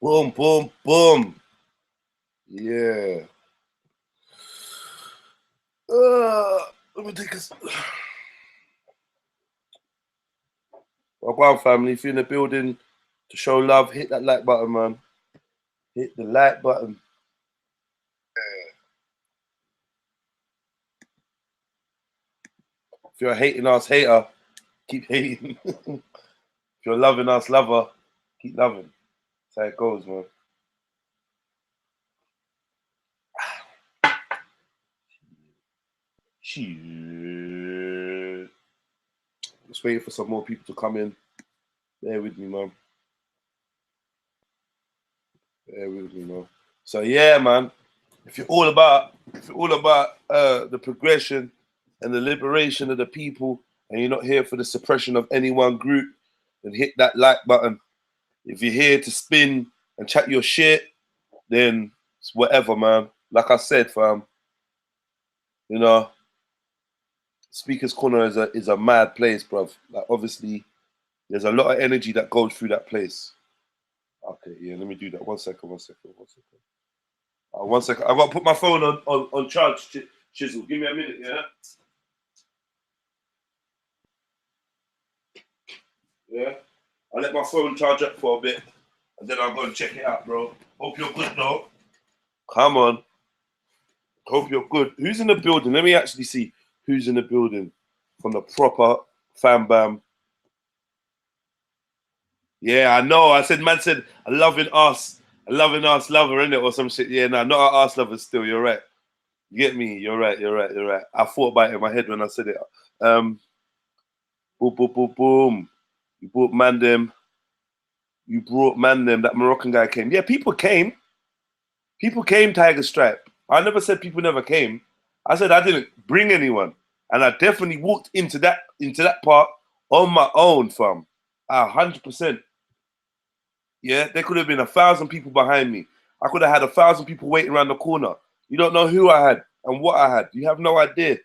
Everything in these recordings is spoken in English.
Boom, boom, boom. Yeah. Let me take a. Well, family, if you're in the building to show love, hit that like button, man. Hit the like button. If you're a hating ass hater, keep hating. If you're a loving ass lover, keep loving. That's how it goes, man. Shit. Just waiting for some more people to come in. Bear with me, man. Bear with me, man. So yeah, man. If you're all about the progression and the liberation of the people, and you're not here for the suppression of any one group, then hit that like button. If you're here to spin and chat your shit, then it's whatever, man. Like I said, fam, you know, Speaker's Corner is a mad place, bruv. Like obviously, there's a lot of energy that goes through that place. Okay, yeah, let me do that. 1 second, 1 second, 1 second. 1 second. I've got to put my phone on charge, Chisel. Give me a minute, yeah? Yeah? I'll let my phone charge up for a bit, and then I'll go and check it out, bro. Hope you're good, though. Come on. Hope you're good. Who's in the building? Let me actually see who's in the building from the proper fam bam. Yeah, I know. Man said, a loving ass lover, innit? Or some shit. Yeah, nah, not an ass lover still. You're right. You get me? You're right. I thought about it in my head when I said it. Um, boom, boom, boom, boom. You brought man them. You brought man them. That Moroccan guy came. Yeah, people came. People came, Tiger Stripe. I never said people never came. I said I didn't bring anyone. And I definitely walked into that part on my own, fam. 100%. Yeah, there could have been 1,000 people behind me. I could have had 1,000 people waiting around the corner. You don't know who I had and what I had. You have no idea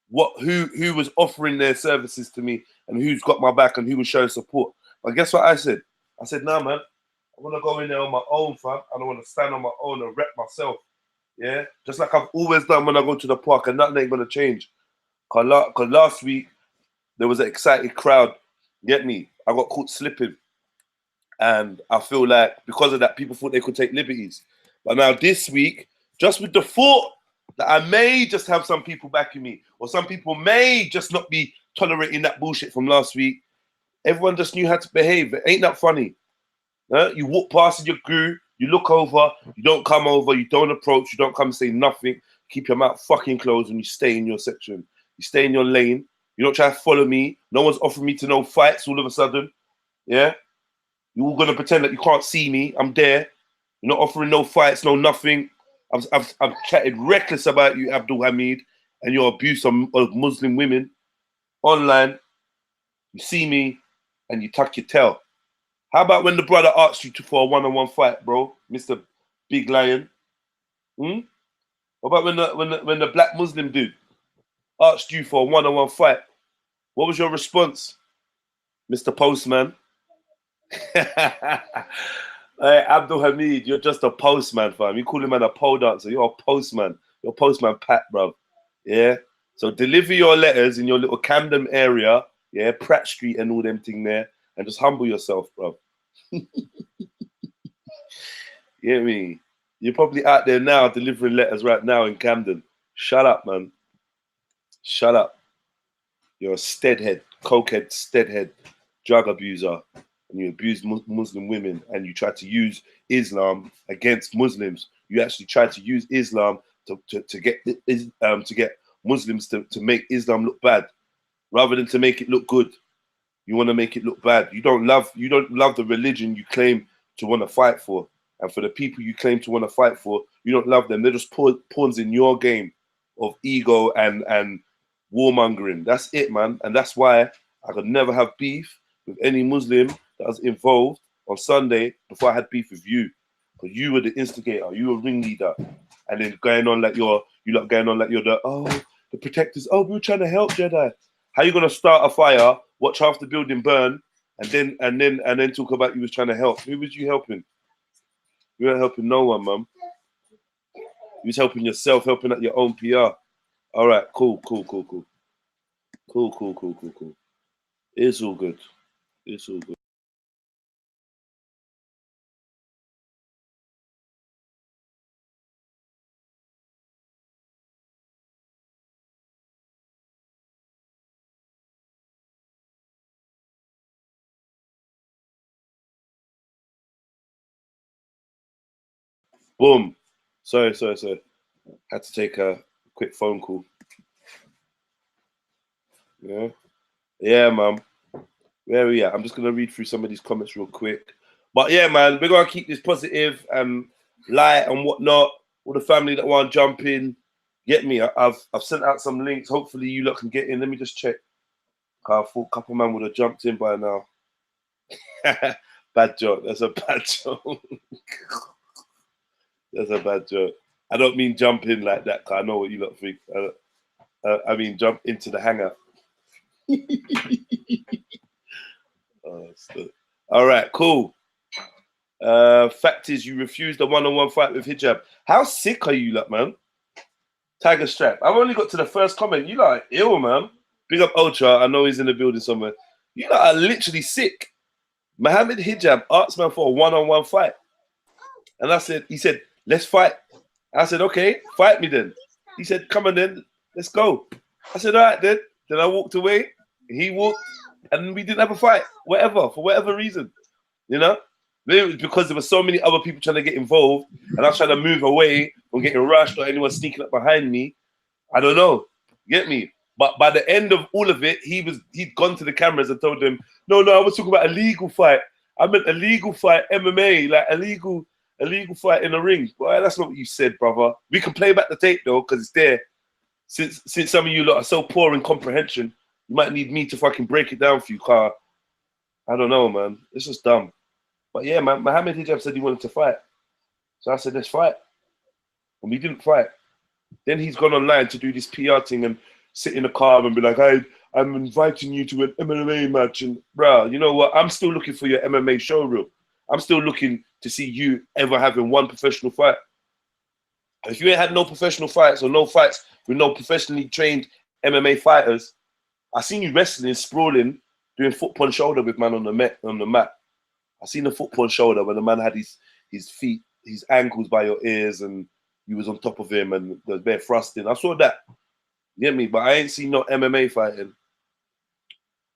who was offering their services to me and who's got my back and who was showing support. But guess what I said? I said, nah, man, I want to go in there on my own, fam. I don't want to stand on my own and rep myself. Yeah, just like I've always done when I go to the park, and nothing ain't gonna change. Cause last week there was an excited crowd. Get me? I got caught slipping, and I feel like because of that, people thought they could take liberties. But now this week, just with the thought that I may just have some people backing me, or some people may just not be tolerating that bullshit from last week, everyone just knew how to behave. It ain't that funny. Huh? You walk past in your group, you look over, you don't come over, you don't approach, you don't come say nothing, keep your mouth fucking closed and you stay in your section. You stay in your lane. You don't try to follow me. No one's offering me to no fights all of a sudden. Yeah? You're all gonna pretend that you can't see me. I'm there. You're not offering no fights, no nothing. I've chatted reckless about you, Abdul Hamid, and your abuse of Muslim women online. You see me and you tuck your tail. How about when the brother asked you for a one-on-one fight, bro, Mister Big Lion? Hmm? What about when the black Muslim dude asked you for a one-on-one fight? What was your response, Mister Postman? Hey, Abdul Hamid, you're just a postman, fam. You call him man a pole dancer. You're a postman. You're postman Pat, bro. Yeah. So deliver your letters in your little Camden area, yeah, Pratt Street and all them thing there, and just humble yourself, bro. You get me? You're probably out there now delivering letters right now in Camden. Shut up, man. Shut up. You're a steadhead, cokehead, steadhead, drug abuser, and you abuse Muslim women, and you try to use Islam against Muslims. You actually try to use Islam to get Muslims to make Islam look bad, rather than to make it look good. You want to make it look bad. You don't love the religion you claim to want to fight for, and for the people you claim to want to fight for, you don't love them. They're just pawns in your game of ego and warmongering. That's it, man. And that's why I could never have beef with any Muslim that was involved on Sunday before I had beef with you, because you were the instigator. You were ringleader, and then you lot going on like you're the protectors. Oh, we were trying to help Jedi. How you gonna start a fire, watch half the building burn, and then talk about you was trying to help? Who was you helping? You weren't helping no one, man. You was helping yourself, helping at your own PR. All right, cool. It's all good. It's all good. Boom. Sorry. Had to take a quick phone call. Yeah, man. Where are we at? I'm just gonna read through some of these comments real quick. But yeah, man, we're gonna keep this positive and light and whatnot. All the family that want to jump in, get me. I've sent out some links. Hopefully you lot can get in. Let me just check. I thought a couple man would have jumped in by now. Bad joke. That's a bad joke. That's a bad joke. I don't mean jump in like that, because I know what you lot think. I mean jump into the hangar. All right, cool. Fact is, you refused a one-on-one fight with hijab. How sick are you, lot, man? Tiger strap. I've only got to the first comment. You lot are ill, man. Big up Ultra. I know he's in the building somewhere. You lot are literally sick. Mohammed Hijab asked man for a one-on-one fight. And he said, let's fight. I said, okay, fight me then. He said, come on then, let's go. I said, all right then. Then I walked away. He walked, and we didn't have a fight. For whatever reason. You know? Maybe it was because there were so many other people trying to get involved, and I was trying to move away from getting rushed or anyone sneaking up behind me. I don't know. Get me? But by the end of all of it, he'd gone to the cameras and told them, no, I was talking about a legal fight. I meant a legal fight, MMA, like a legal fight in a ring. Well, that's not what you said, brother. We can play back the tape though, because it's there. Since some of you lot are so poor in comprehension, you might need me to fucking break it down for you, car. I don't know, man. It's just dumb. But yeah, man, Mohammed Hijab said he wanted to fight. So I said, let's fight. And we didn't fight. Then he's gone online to do this PR thing and sit in a car and be like, I'm inviting you to an MMA match. And bro, you know what? I'm still looking for your MMA showroom. I'm still looking to see you ever having one professional fight. If you ain't had no professional fights or no fights with no professionally trained MMA fighters, I seen you wrestling, sprawling, doing foot punch shoulder with man on the mat. I seen the foot punch shoulder when the man had his feet, his ankles by your ears, and you was on top of him and there was bare thrusting. I saw that. You get me? But I ain't seen no MMA fighting.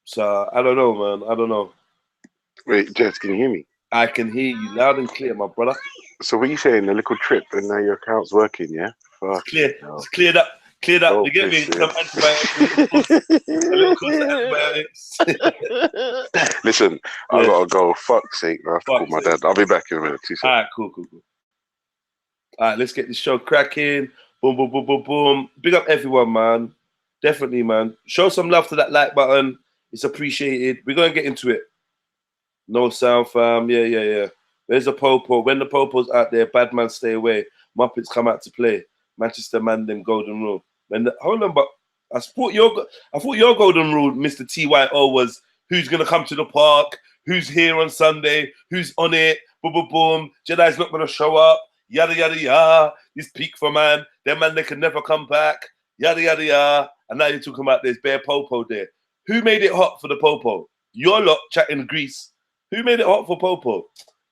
So I don't know, man. I don't know. Wait, Jess, can you hear me? I can hear you loud and clear, my brother. So what are you saying? A little trip and now your account's working, yeah? It's cleared up. You get me? Some antibiotics. A little course of antibiotics. Listen, I gotta go. Fuck's sake, I have to call my dad. I'll be back in a minute. All right, cool. All right, let's get this show cracking. Boom. Big up everyone, man. Definitely, man. Show some love to that like button. It's appreciated. We're gonna get into it. No sound, fam. Yeah. There's a popo. When the popo's out there, bad man stay away. Muppets come out to play. Manchester man, them golden rule. Hold on, but I thought your golden rule, Mr. TYO, was who's gonna come to the park, who's here on Sunday, who's on it, boom. Jedi's not gonna show up, yada. This peak for man, them man they can never come back, yada. And now you're talking about there's bare popo there. Who made it hot for the popo? Your lot chatting Greece. Who made it hot for popo?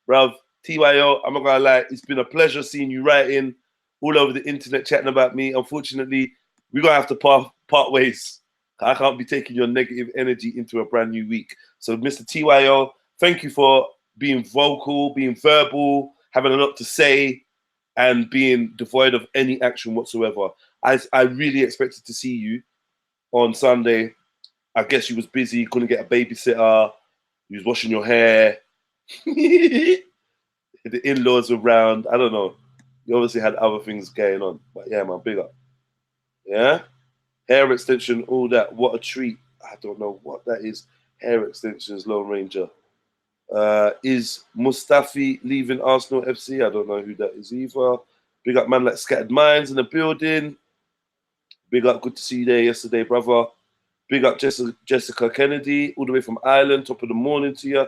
Bruv, TYO, I'm not gonna lie, it's been a pleasure seeing you writing all over the internet chatting about me. Unfortunately, we're gonna have to part ways. I can't be taking your negative energy into a brand new week. So, Mr. TYO, thank you for being vocal, being verbal, having a lot to say, and being devoid of any action whatsoever. I really expected to see you on Sunday. I guess you was busy, couldn't get a babysitter, you was washing your hair. The in-laws were around. I don't know. You obviously had other things going on. But yeah, man, big up. Yeah? Hair extension, all that. What a treat. I don't know what that is. Hair extensions, Lone Ranger. Is Mustafi leaving Arsenal FC? I don't know who that is either. Big up, man, like Scattered Minds in the building. Big up, good to see you there yesterday, brother. Big up, Jessica Kennedy, all the way from Ireland. Top of the morning to you.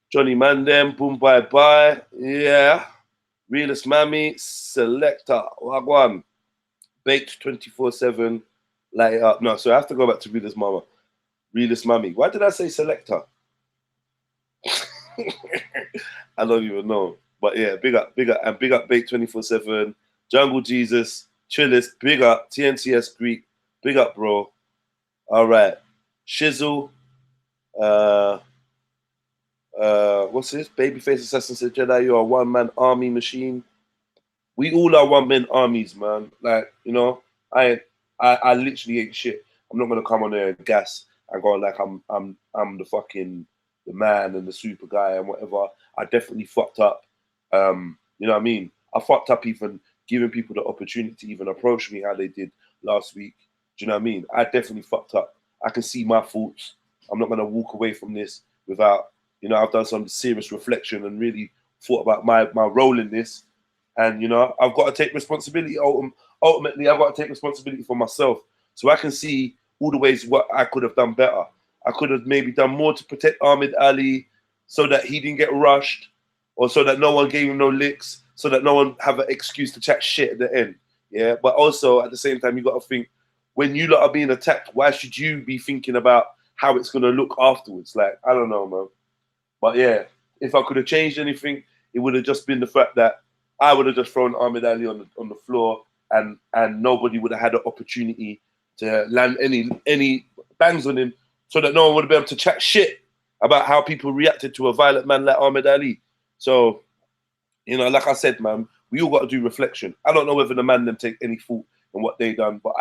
Johnny Mandem, boom, bye. Yeah. Realist Mammy, Selector, Wagwan, Baked 24/7, light it up. No, so I have to go back to Realist Mama. Realist Mammy. Why did I say Selector? I don't even know. But yeah, big up, and big up Baked 24/7, Jungle Jesus, Chillest, big up, TNCS Greek, big up, bro. All right. Shizzle, what's this? Babyface Assassin said, Jedi, you're a one-man army machine. We all are one-man armies, man. Like, you know, I literally ain't shit. I'm not gonna come on there and gas and go like I'm the fucking the man and the super guy and whatever. I definitely fucked up. You know what I mean? I fucked up even giving people the opportunity to even approach me how they did last week. Do you know what I mean? I definitely fucked up. I can see my faults. I'm not gonna walk away from this without, you know, I've done some serious reflection and really thought about my role in this. And, you know, I've got to take responsibility. Ultimately, I've got to take responsibility for myself. So I can see all the ways what I could have done better. I could have maybe done more to protect Ahmed Ali so that he didn't get rushed, or so that no one gave him no licks, so that no one have an excuse to chat shit at the end. Yeah. But also at the same time, you got to think, when you lot are being attacked, why should you be thinking about how it's going to look afterwards? Like, I don't know, man. But yeah, if I could have changed anything, it would have just been the fact that I would have just thrown Ahmed Ali on the floor, and nobody would have had an opportunity to land any bangs on him, so that no one would have been able to chat shit about how people reacted to a violent man like Ahmed Ali. So, you know, like I said, man, we all got to do reflection. I don't know whether the man them take any fault in what they done, but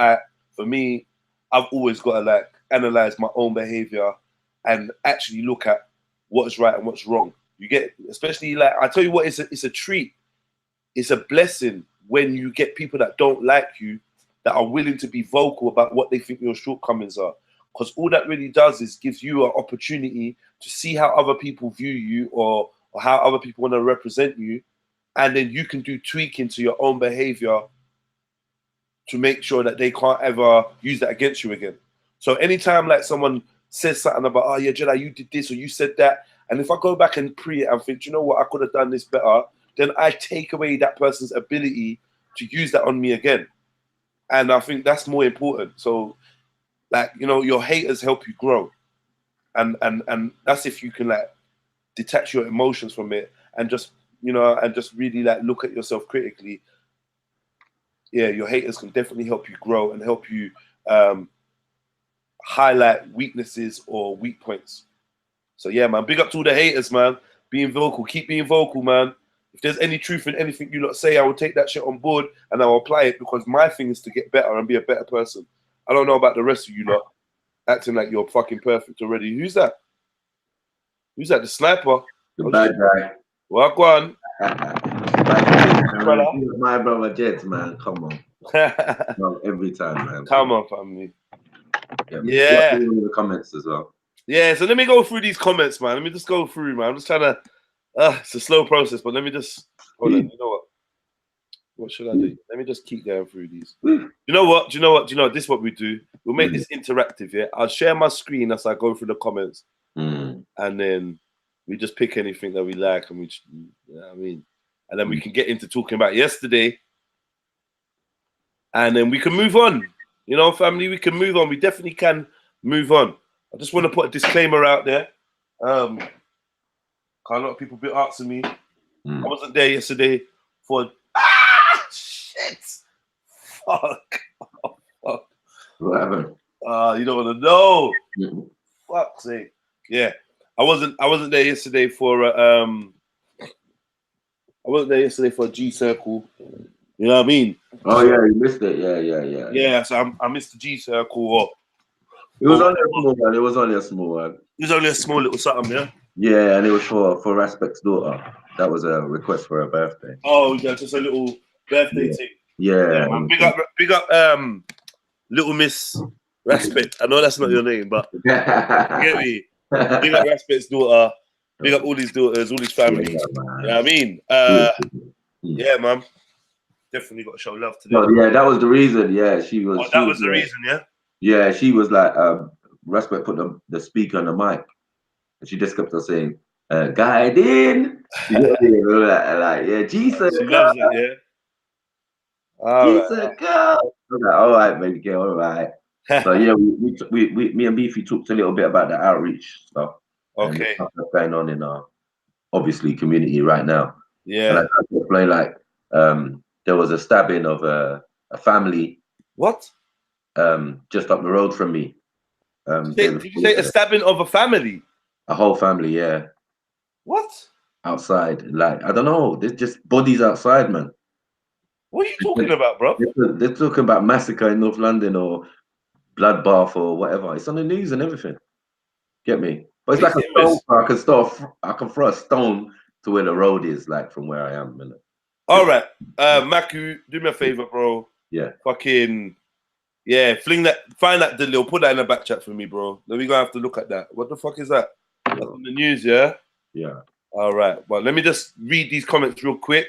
for me, I've always got to like analyze my own behavior and actually look at what's right and what's wrong. You get, especially like I tell you what, it's a treat. It's a blessing when you get people that don't like you, that are willing to be vocal about what they think your shortcomings are. Because all that really does is gives you an opportunity to see how other people view you, or how other people want to represent you. And then you can do tweaking to your own behavior to make sure that they can't ever use that against you again. So anytime like someone says something about, oh yeah, Jedi, you did this or you said that, and if I go back and pre it and think, you know what, I could have done this better, then I take away that person's ability to use that on me again. And I think that's more important. So, like, you know, your haters help you grow. And that's if you can like detach your emotions from it and just, you know, and just really like look at yourself critically. Yeah, your haters can definitely help you grow and help you highlight weaknesses or weak points. So yeah, man, big up to all the haters, man. Being vocal, keep being vocal, man. If there's any truth in anything you lot say, I will take that shit on board and I will apply it, because my thing is to get better and be a better person. I don't know about the rest of you lot acting like you're fucking perfect already. Who's that? Who's that? The sniper? The bad guy. Well, go on. My brother Jets, man. Come on. No, every time, man. Come on, family. Yeah. In the comments as well. Yeah, so let me go through these comments, man. Let me just go through, man. I'm just trying to. It's a slow process, but let me just. Hold on. You know what? What should I do? Let me just keep going through these. You know what? This is what we do. We'll make this interactive, yeah? I'll share my screen as I go through the comments. And then we just pick anything that we like, and you know what I mean? And then we can get into talking about yesterday. And then we can move on. You know, family, we can move on. We definitely can move on. I just want to put a disclaimer out there. A lot of people been asking me. I wasn't there yesterday for shit. Fuck. Oh, fuck. What happened? You don't want to know. Fuck's sake. Yeah. I wasn't there yesterday for a G Circle. You know what I mean? Oh yeah, you missed it. Yeah. Yeah, so I missed the G Circle. It was only a small one. It was only a small one. It was only a small little something, yeah? Yeah, and it was for Aspect's daughter. That was a request for her birthday. Oh, yeah, just a little birthday thing. Yeah. Big up Little Miss Respect. I know that's not your name, but you get me? Big up Respect's daughter. Big up all these daughters, all these families. Yeah, you know what I mean? Yeah, man. Definitely got to show love to them. Oh, yeah, that was the reason. Yeah, she was. Oh, that was the reason, yeah? Yeah, she was like, Respect put the speaker on the mic. And she just kept on saying, guide in. You know what I mean? Like, yeah, Jesus, She go, loves it, yeah. All Jesus, go. I'm like, all right, baby girl, all right. So right. yeah, me and Beefy talked a little bit about the outreach stuff and the Okay. stuff that's going on in our obviously community right now. And I Yeah. tried to explain like there was a stabbing of a family What? just up the road from me. Day Did you before say a yesterday. stabbing of a family? A whole family, yeah, What? outside. Like I don't know, there's just bodies outside, man. What are you talking about, bro? They're talking about massacre in North London or bloodbath or whatever. It's on the news and everything. Get me? But Are it's you like a stone. serious? I can throw a stone to where the road is, like from where I am. Man. All right. Maku, do me a favor, bro. Yeah. Fucking yeah, find that Dilil, put that in the back chat for me, bro. Then we gonna have to look at that. What the fuck is that? That's on the news, yeah? Yeah. All right. Well, let me just read these comments real quick.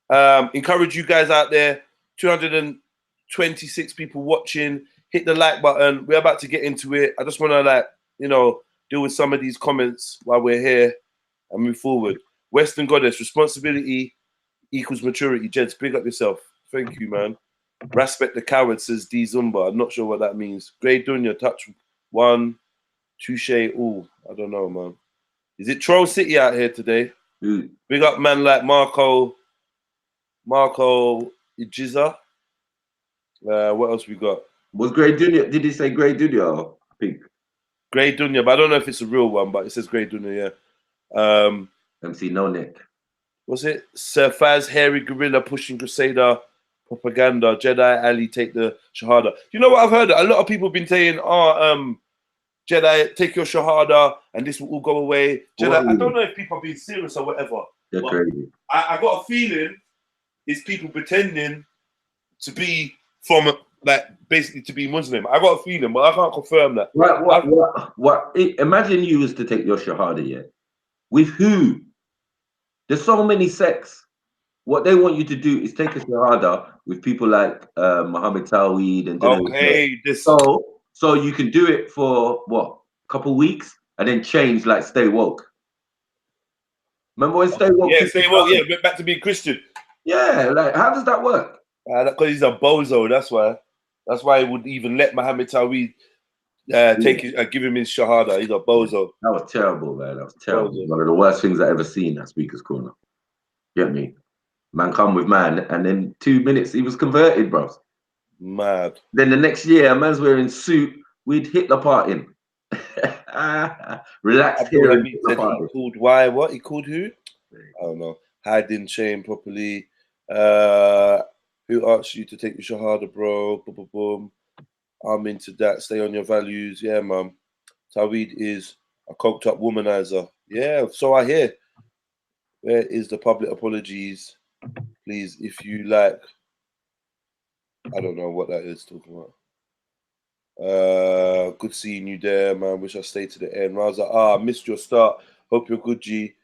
Encourage you guys out there. 226 people watching. Hit the like button. We're about to get into it. I just want to deal with some of these comments while we're here and move forward. Western Goddess, responsibility equals maturity. Gents, big up yourself. Thank you, man. Respect the coward, says D Zumba. I'm not sure what that means. Grey Dunya, touch one. Touche all. I don't know, man. Is it Troll City out here today? Ooh. Big up man like Marco Ijiza. What else we got? Was Grey Junior? Did he say Grey Junior? I think Grey Dunya, but I don't know if it's a real one, but it says Grey Dunya, yeah. MC No Nick. What's it? Sir Faz, Hairy Gorilla, pushing Crusader, propaganda, Jedi, Ali, take the Shahada. You know what I've heard? A lot of people have been saying, Jedi, take your Shahada, and this will all go away. Jedi, I don't know if people are being serious or whatever. They're crazy. I got a feeling it's people pretending to be from, like, basically to be Muslim. I got a feeling, but I can't confirm that. What? Imagine you was to take your Shahada, yeah? With who? There's so many sects. What they want you to do is take a Shahada with people like Muhammad Tawheed and Okay, so you can do it for what, a couple weeks and then change, like stay woke. Remember when stay woke? Yeah, stay woke. Yeah, went back to being Christian. Yeah, like how does that work? Because he's a bozo. That's why. That's why he would even let Muhammad Tawheed give him his Shahada. He's a bozo. That was terrible, man. That was terrible. Bozo. One of the worst things I ever seen at Speaker's Corner. Get me? Man come with man, and then 2 minutes he was converted, bro. Mad. Then the next year, a man's wearing suit with Hitler parting. Relaxed here and Hitler parting. He called why? What? He called who? I don't know. Hiding shame properly. Who asked you to take your Shahada, bro? Boom, boom, boom. I'm into that. Stay on your values. Yeah, man. Tawheed is a coked up womanizer. Yeah, so I hear. Where is the public apologies? Please, if you like. I don't know what that is talking about. Good seeing you there, man. Wish I stayed to the end. Raza, missed your start. Hope you're good, G.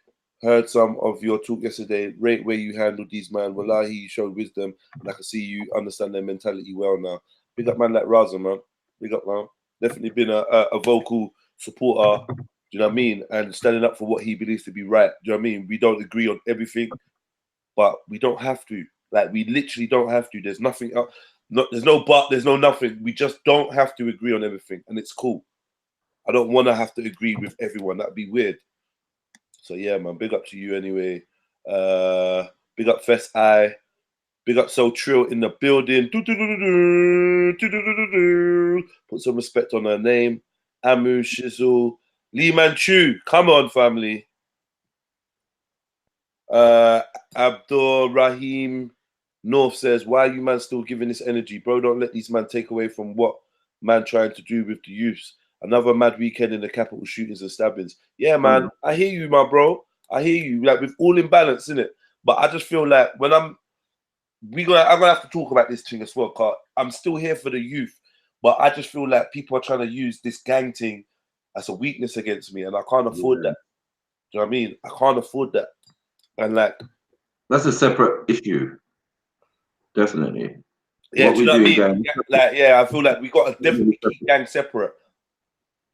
Heard some of your talk yesterday. Rate where you handled these, man. Wallahi, you showed wisdom, and I can see you understand their mentality well now. Big up, man, like Raza, man. Big up, man. Definitely been a vocal supporter. Do you know what I mean? And standing up for what he believes to be right. Do you know what I mean? We don't agree on everything, but we don't have to. Like, we literally don't have to. There's nothing else. There's no but, there's no nothing. We just don't have to agree on everything, and it's cool. I don't want to have to agree with everyone. That'd be weird. So yeah, man, big up to you anyway. Big up Fest I. Big up So Trill in the building. Put some respect on her name. Amu Shizzle. Lee Manchu. Come on, family. Abdul Rahim North says, why are you man still giving this energy? Bro, don't let these man take away from what man trying to do with the youths. Another mad weekend in the capital, shootings and stabbings. Yeah, man, I hear you, my bro. I hear you. Like, with all in balance, innit? But I just feel like when I'm gonna have to talk about this thing as well, cause I'm still here for the youth. But I just feel like people are trying to use this gang thing as a weakness against me, and I can't afford that. Do you know what I mean? I can't afford that. And like, that's a separate issue. Definitely. Yeah, what do you know what I mean? I feel like we got to definitely keep gang separate.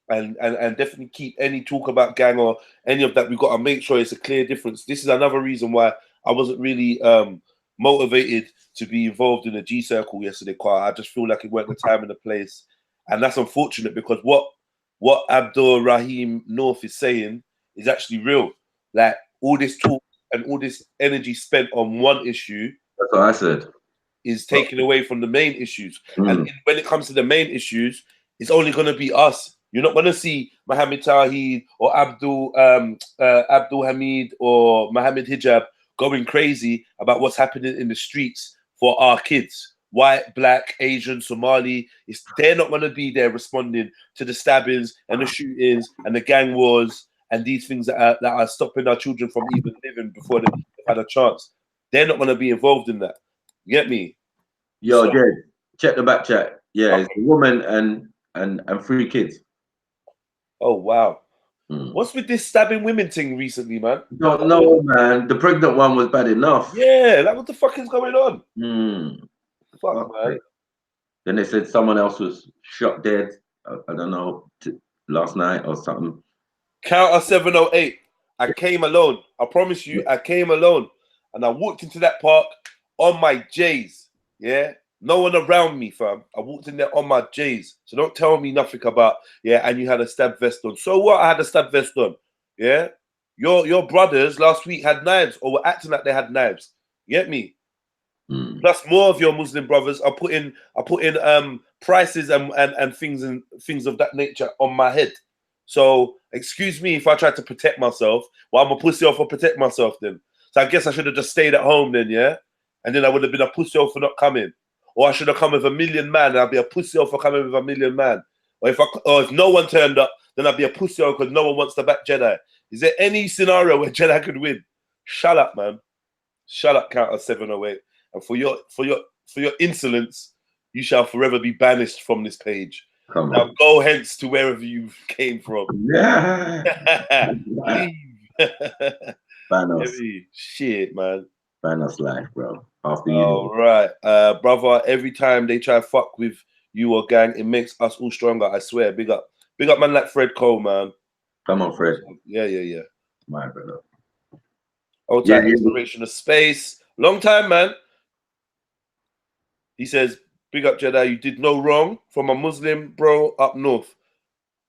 and definitely keep any talk about gang or any of that. We've got to make sure it's a clear difference. This is another reason why I wasn't really motivated to be involved in the G circle yesterday, Carl. I just feel like it weren't the time and the place, and that's unfortunate because what Abdul Rahim North is saying is actually real. Like all this talk and all this energy spent on one issue, That's what I said, is taken away from the main issues. And when it comes to the main issues, it's only going to be us. You're not going to see Mohammed Tawheed or Abdul Hamid or Mohammed Hijab going crazy about what's happening in the streets for our kids. White, black, Asian, Somali. They're not going to be there responding to the stabbings and the shootings and the gang wars and these things that are stopping our children from even living before they've had a chance. They're not going to be involved in that. You get me? Yo, So, Jed, check the back chat. Yeah, it's a woman and 3 kids. oh wow. What's with this stabbing women thing recently, man? Don't know, man. The pregnant one was bad enough. Yeah, like what the fuck is going on? Fuck, man. Okay. Then they said someone else was shot dead. I don't know, last night or something. Counter 708. I came alone. I promise you, I came alone. And I walked into that park on my J's. Yeah. No one around me, fam. I walked in there on my J's. So don't tell me nothing about, yeah, and you had a stab vest on. So what? I had a stab vest on. Yeah. Your brothers last week had knives or were acting like they had knives. You get me? Plus, more of your Muslim brothers are putting prices and things of that nature on my head. So excuse me if I tried to protect myself. Well, I'm a pussy off for protect myself then. So I guess I should have just stayed at home then, yeah? And then I would have been a pussy off for not coming. Or I should have come with 1,000,000 man and I'd be a pussy off for coming with 1,000,000 man. Or if no one turned up, then I'd be a pussy off because no one wants to back Jedi. Is there any scenario where Jedi could win? Shut up, man. Shut up, counter 708. And for your insolence, you shall forever be banished from this page. Now go hence to wherever you came from. Yeah. Leave. Banos. Shit, man. Banos life, bro. After you. All right. Brother, every time they try to fuck with you or gang, it makes us all stronger. I swear. Big up man like Fred Cole, man. Come on, Fred. Yeah. My brother. Old time exploration of space. Long time, man. He says, big up, Jedi. You did no wrong from a Muslim bro up north.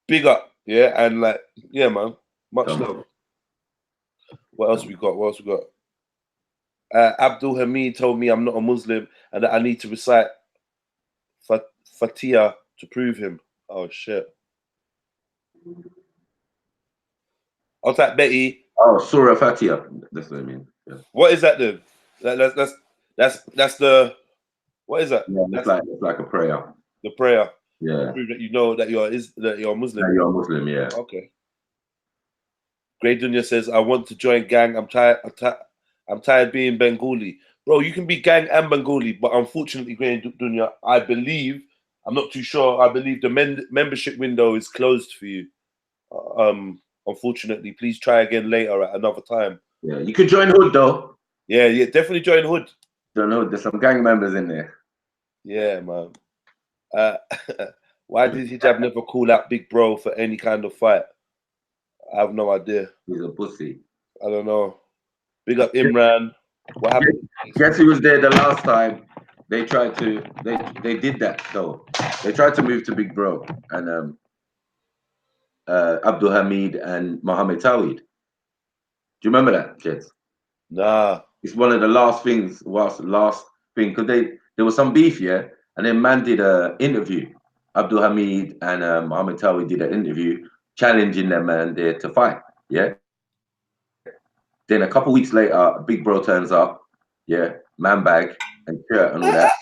Big up. Yeah. And like, yeah, man. Much love. What else we got? Abdul Hamid told me I'm not a Muslim and that I need to recite Fatiha to prove him. Oh, shit. I'll type Betty. Oh, Surah Fatiha. That's what I mean. Yeah. What is that then? That's the... What is that? Yeah, it's like a prayer. The prayer. Yeah. Prove that you know that you're a Muslim. Yeah, you're a Muslim, yeah. Okay. Grey Dunya says, I want to join gang. I'm tired being Bengali. Bro, you can be gang and Bengali, but unfortunately, Grey Dunya, I believe, I'm not too sure, I believe the membership window is closed for you. Unfortunately, please try again later at another time. Yeah, you could join Hood though. Yeah, definitely join Hood. Don't know, there's some gang members in there. Yeah, man. Why did Hijab never call out Big Bro for any kind of fight? I have no idea. He's a pussy. I don't know. Big up Imran. What happened? Guess who was there the last time? They tried to. They did that though. They tried to move to Big Bro and Abdul Hamid and Mohammed Tawheed. Do you remember that, kids? Nah. It's one of the last things. Last thing because there was some beef, yeah. And then man did an interview. Abdul Hamid and Mohammed Tawheed did an interview challenging them man there to fight. Yeah. Then a couple weeks later, Big Bro turns up. Yeah, man bag and shirt and all that.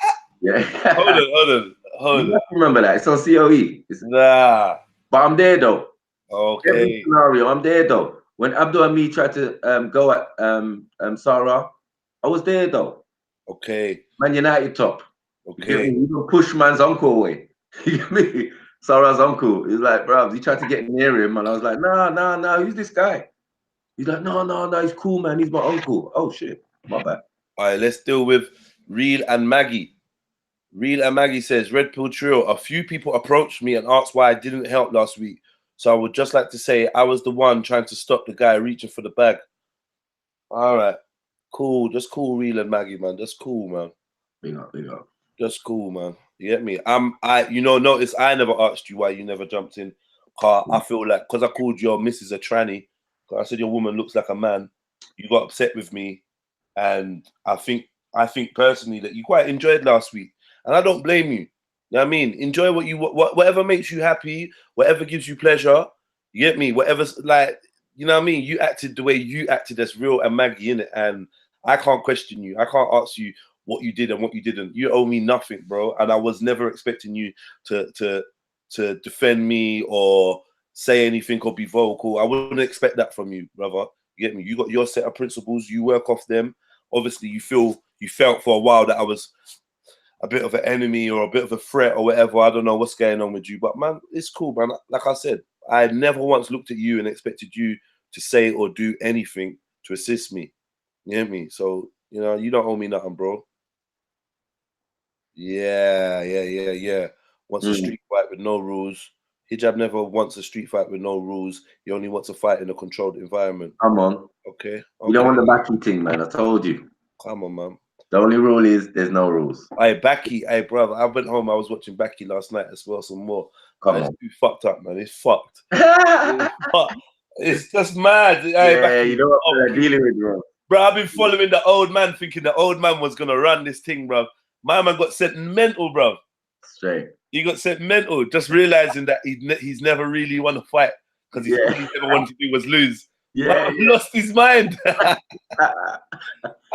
Yeah. Hold on. You remember that? It's on COE. Nah. But I'm there though. Okay. Every scenario, I'm there though. When Abdul Hamid tried to go at Sarah, I was there though. Okay. Man United top. Okay. You can push man's uncle away. You get me? Sarah's uncle. He's like, bro, he tried to get near him, and I was like, nah, who's this guy? He's like, no, he's cool, man. He's my uncle. Oh shit, my bad. All right, let's deal with Real and Maggie. Real and Maggie says, Red Pill Trio, a few people approached me and asked why I didn't help last week. So I would just like to say I was the one trying to stop the guy reaching for the bag. All right. Cool. Just cool, Real and Maggie, man. That's cool, man. Big up. That's cool, man. You get me? Notice I never asked you why you never jumped in. I feel like because I called your missus a tranny, 'cause I said your woman looks like a man, you got upset with me. And I think personally that you quite enjoyed last week. And I don't blame you. You know what I mean? Enjoy whatever makes you happy, whatever gives you pleasure. You get me? Whatever's like, you know what I mean? You acted the way you acted as Real and Maggie in it. And I can't question you. I can't ask you what you did and what you didn't. You owe me nothing, bro. And I was never expecting you to defend me or say anything or be vocal. I wouldn't expect that from you, brother. You get me? You got your set of principles. You work off them. Obviously, you felt for a while that I was a bit of an enemy or a bit of a threat or whatever. I don't know what's going on with you, but man, it's cool, man. Like I said, I never once looked at you and expected you to say or do anything to assist me. You hear me? So, you know, you don't owe me nothing, bro. Yeah. Wants a street fight with no rules. Hijab never wants a street fight with no rules. He only wants a fight in a controlled environment. Come on. Okay. You don't want the battle thing, man. I told you. Come on, man. The only rule is there's no rules. Hey, brother. I went home. I was watching Baki last night as well. Some more. It's too fucked up, man. It's fucked. It's just mad. Hey, Baki, you know what I'm dealing with, bro. I've been following the old man, thinking the old man was gonna run this thing, bro. My man got sentimental, bro. Straight. He got sentimental, just realizing that he's never really won a fight because all he ever wanted to do was lose. Yeah, lost his mind. I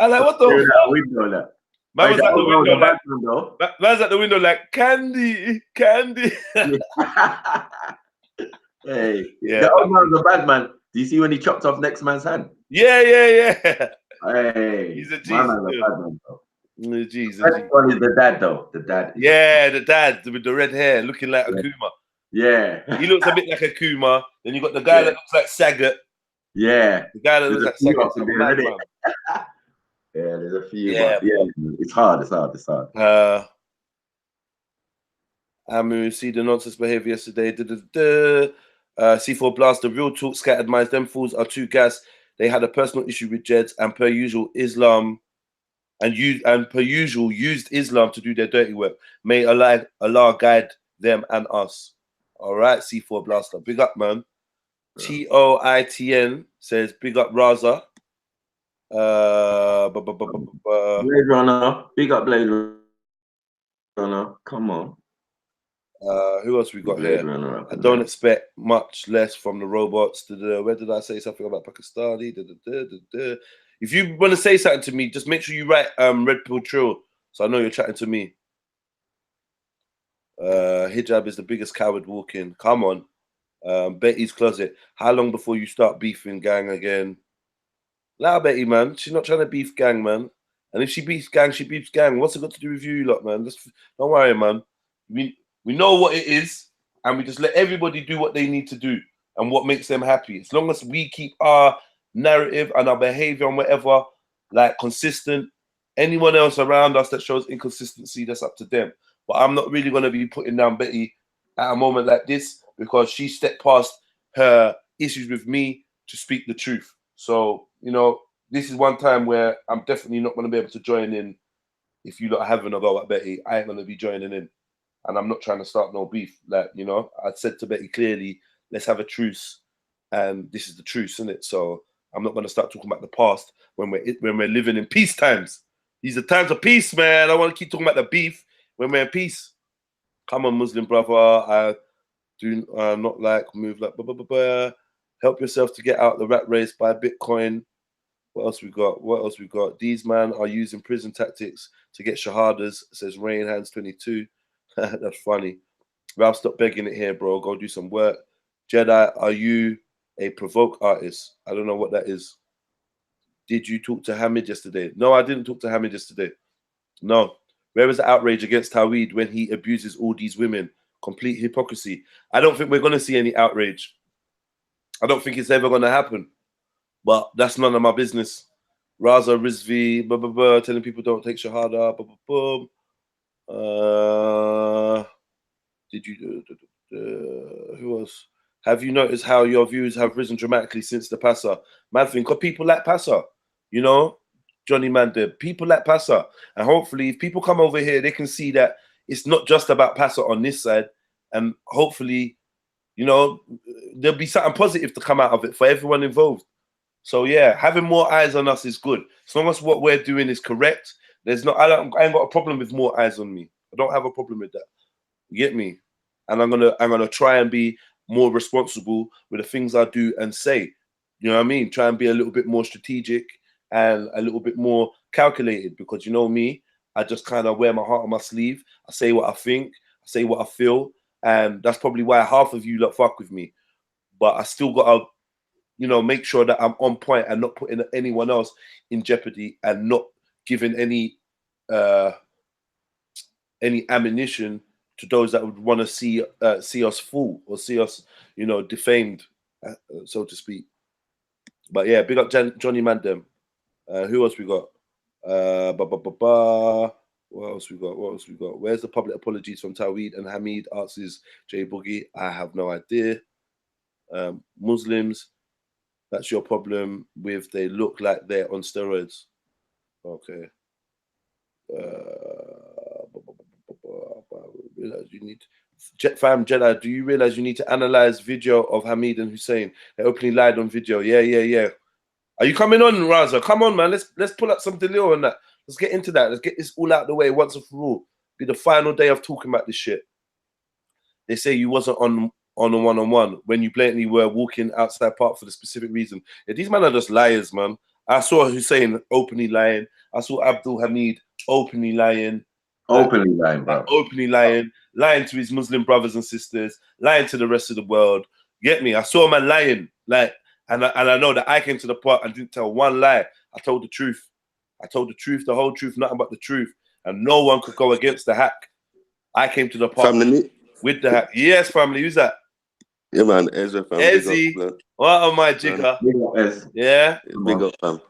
like, what the fuck? Window, man was at the window like, man's at the window like, candy. Hey, the old man's a bad man. Do you see when he chopped off next man's hand? Yeah. Hey, he's a Jesus. My man's a bad man, bro. That one is the dad, though. The dad. The dad with the red hair, looking like Akuma. Yeah. He looks a bit like Akuma. Then you got the guy that looks like Sagat. Yeah. The guy that looks like Sagat. Yeah, there's a few. Yeah, it's hard. We see the nonsense behavior yesterday. C4 Blast, the real talk, scattered minds. Them fools are too gas. They had a personal issue with Jeds, and per usual, used Islam to do their dirty work. May Allah guide them and us. All right, C4 Blaster. Big up, man. TOITN says, big up, Raza. Blade Runner. Big up, Blade Runner. Come on. Who else we got here? I don't expect much less from the robots. Where did I say something about Pakistani? If you want to say something to me, just make sure you write Red Pill Trill, so I know you're chatting to me. Hijab is the biggest coward walking. Come on. Betty's closet. How long before you start beefing gang again? Allow Betty, man. She's not trying to beef gang, man. And if she beefs gang, she beefs gang. What's it got to do with you lot, man? Don't worry, man. We know what it is, and we just let everybody do what they need to do and what makes them happy. As long as we keep our narrative and our behavior and whatever like consistent, anyone else around us that shows inconsistency, that's up to them. But I'm not really going to be putting down Betty at a moment like this because she stepped past her issues with me to speak the truth. So, you know, this is one time where I'm definitely not going to be able to join in. If you lot are having a go at Betty, I ain't going to be joining in. And I'm not trying to start no beef. Like, you know, I said to Betty clearly, let's have a truce. And this is the truce, isn't it? So I'm not going to start talking about the past when we're living in peace times. These are times of peace, man. I want to keep talking about the beef when we're in peace. Come on, Muslim brother. I do not like, move like, blah, blah, blah, blah. Help yourself to get out the rat race, buy Bitcoin. What else we got? These man are using prison tactics to get shahadas, says Rain Hands 22. That's funny. Ralph, stop begging it here, bro. Go do some work. Jedi, are you a provoke artist? I don't know what that is. Did you talk to Hamid yesterday? No, I didn't talk to Hamid yesterday. No. Where is the outrage against Tawhid when he abuses all these women? Complete hypocrisy. I don't think we're going to see any outrage. I don't think it's ever going to happen. But that's none of my business. Raza Rizvi, blah, blah, blah, telling people don't take Shahada, blah, blah, blah. Did you who else? Have you noticed how your views have risen dramatically since the passer? Man, think of people like passer, you know, Johnny Mandem. People like passer, and hopefully, if people come over here, they can see that it's not just about passer on this side, and hopefully, you know, there'll be something positive to come out of it for everyone involved. So yeah, having more eyes on us is good. As long as what we're doing is correct, there's no. I ain't got a problem with more eyes on me. I don't have a problem with that. You get me? And I'm gonna try and be more responsible with the things I do and say. You know what I mean? Try and be a little bit more strategic and a little bit more calculated, because you know me, I just kind of wear my heart on my sleeve. I say what I think, I say what I feel, and that's probably why half of you lot fuck with me. But I still gotta, you know, make sure that I'm on point and not putting anyone else in jeopardy and not giving any ammunition to those that would want to see us fall or see us, you know, defamed, so to speak. But yeah, big up Johnny Mandem. Who else we got? What else we got? What else we got? Where's the public apologies from Tawheed and Hamid? Asks J Boogie. I have no idea. Muslims, that's your problem with they look like they're on steroids. Okay. Realize you need fam Jedi. Do you realize you need to analyze video of Hamid and Hussein? They openly lied on video. Yeah. Are you coming on, Raza? Come on, man. Let's pull up some Delio on that. Let's get into that. Let's get this all out of the way once and for all. Be the final day of talking about this shit. They say you wasn't on a one-on-one when you blatantly were walking outside park for the specific reason. Yeah, these men are just liars, man. I saw Hussein openly lying. I saw Abdul Hamid openly lying. Openly lying, bro. Openly lying to his Muslim brothers and sisters, lying to the rest of the world. Get me? I saw a man lying, like, and I know that I came to the park and didn't tell one lie. I told the truth. I told the truth, the whole truth, nothing but the truth, and no one could go against the hack. I came to the park with the hack. Yes, family. Who's that? Yeah, man. Ezra, fam. Ezzy. What am I, Jigger? Yeah. Big up, fam.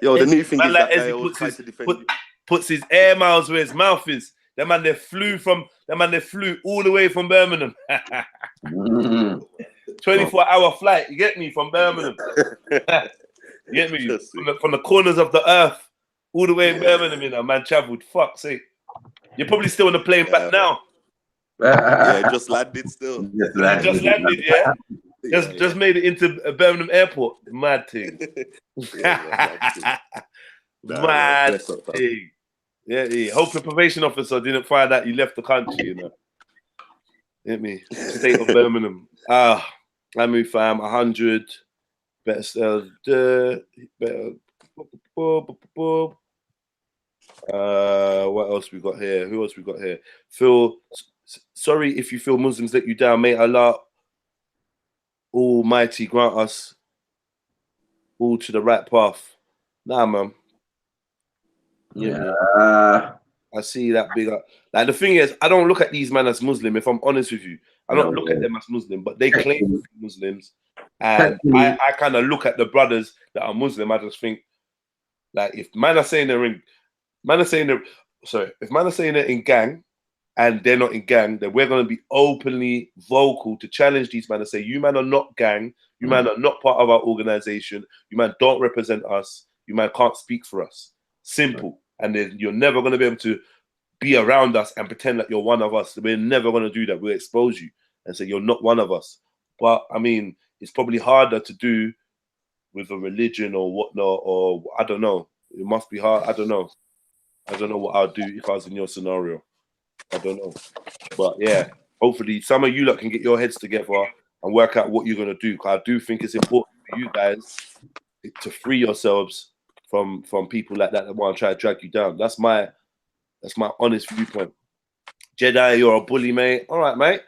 Yo, the new thing is like that Ezzy puts his air miles where his mouth is. That man, they flew all the way from Birmingham. 24-hour flight. You get me? From Birmingham. You get me? From the corners of the earth, all the way in Birmingham. You know, man, travelled. Fuck's sake. You're probably still on the plane back now. Yeah, just landed still. Just landed, yeah. Just made it into Birmingham Airport. Mad thing. Mad thing. Yeah. Hope the probation officer didn't find out you left the country, you know. Hit me. State of Birmingham. I moved fam 100. Better still. Better. What else we got here? Who else we got here? Phil, sorry if you feel Muslims let you down, mate. Allah Almighty grant us all to the right path. Nah, man. Yeah. I see that bigger. Like the thing is, I don't look at these men as Muslim. If I'm honest with you, I don't look at them as Muslim, but they claim to be Muslims, and I kind of look at the brothers that are Muslim. I just think, like, if man are saying they're in gang, and they're not in gang, then we're going to be openly vocal to challenge these men and say, you man are not gang, you man are not part of our organization, you man don't represent us, you man can't speak for us. Simple. And then you're never going to be able to be around us and pretend like you're one of us. We're never going to do that. We'll expose you and say you're not one of us. But, I mean, it's probably harder to do with a religion or whatnot, or I don't know. It must be hard. I don't know. I don't know what I'd do if I was in your scenario. I don't know. But yeah, hopefully some of you lot can get your heads together and work out what you're going to do. Because I do think it's important for you guys to free yourselves from people like that want to try to drag you down. That's my honest viewpoint. Jedi, you're a bully, mate. All right, mate.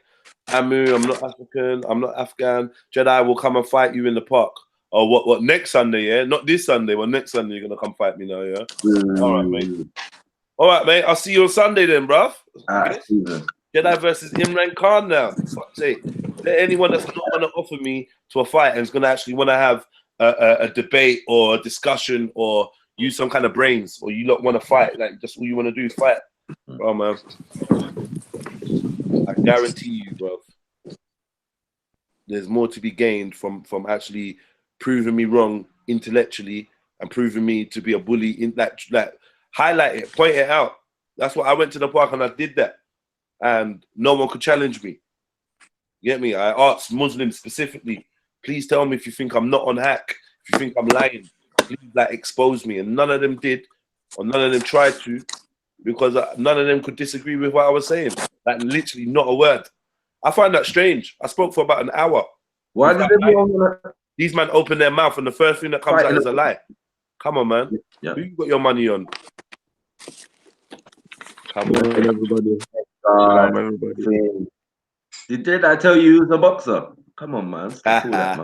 Amu, I'm not African. I'm not Afghan. Jedi will come and fight you in the park. Oh, what next Sunday, yeah? Not this Sunday, but next Sunday you're going to come fight me now, yeah? All right, mate. All right, mate. I'll see you on Sunday then, bruv. Okay? Jedi versus Imran Khan now. Fuck's sake. Is there anyone that's not going to offer me to a fight and is going to actually want to have a debate or a discussion or use some kind of brains, or you lot want to fight? Like, just all you want to do is fight. Oh, man. I guarantee you, bro. there's more to be gained from actually proving me wrong intellectually and proving me to be a bully in that, like, highlight it, point it out. That's what I went to the park and I did that, and no one could challenge me. You get me? I asked Muslims specifically, please tell me if you think I'm not on hack, if you think I'm lying, please, like, expose me. And none of them did, or none of them tried to, because none of them could disagree with what I was saying. Like, literally not a word. I find that strange. I spoke for about an hour. Why did everyone? These men open their mouth and the first thing that comes out is a lie. Come on, man. Yeah. Who you got your money on? Come on, everybody. Everybody. Did I tell you he was a boxer? Come on, man. Stop all that,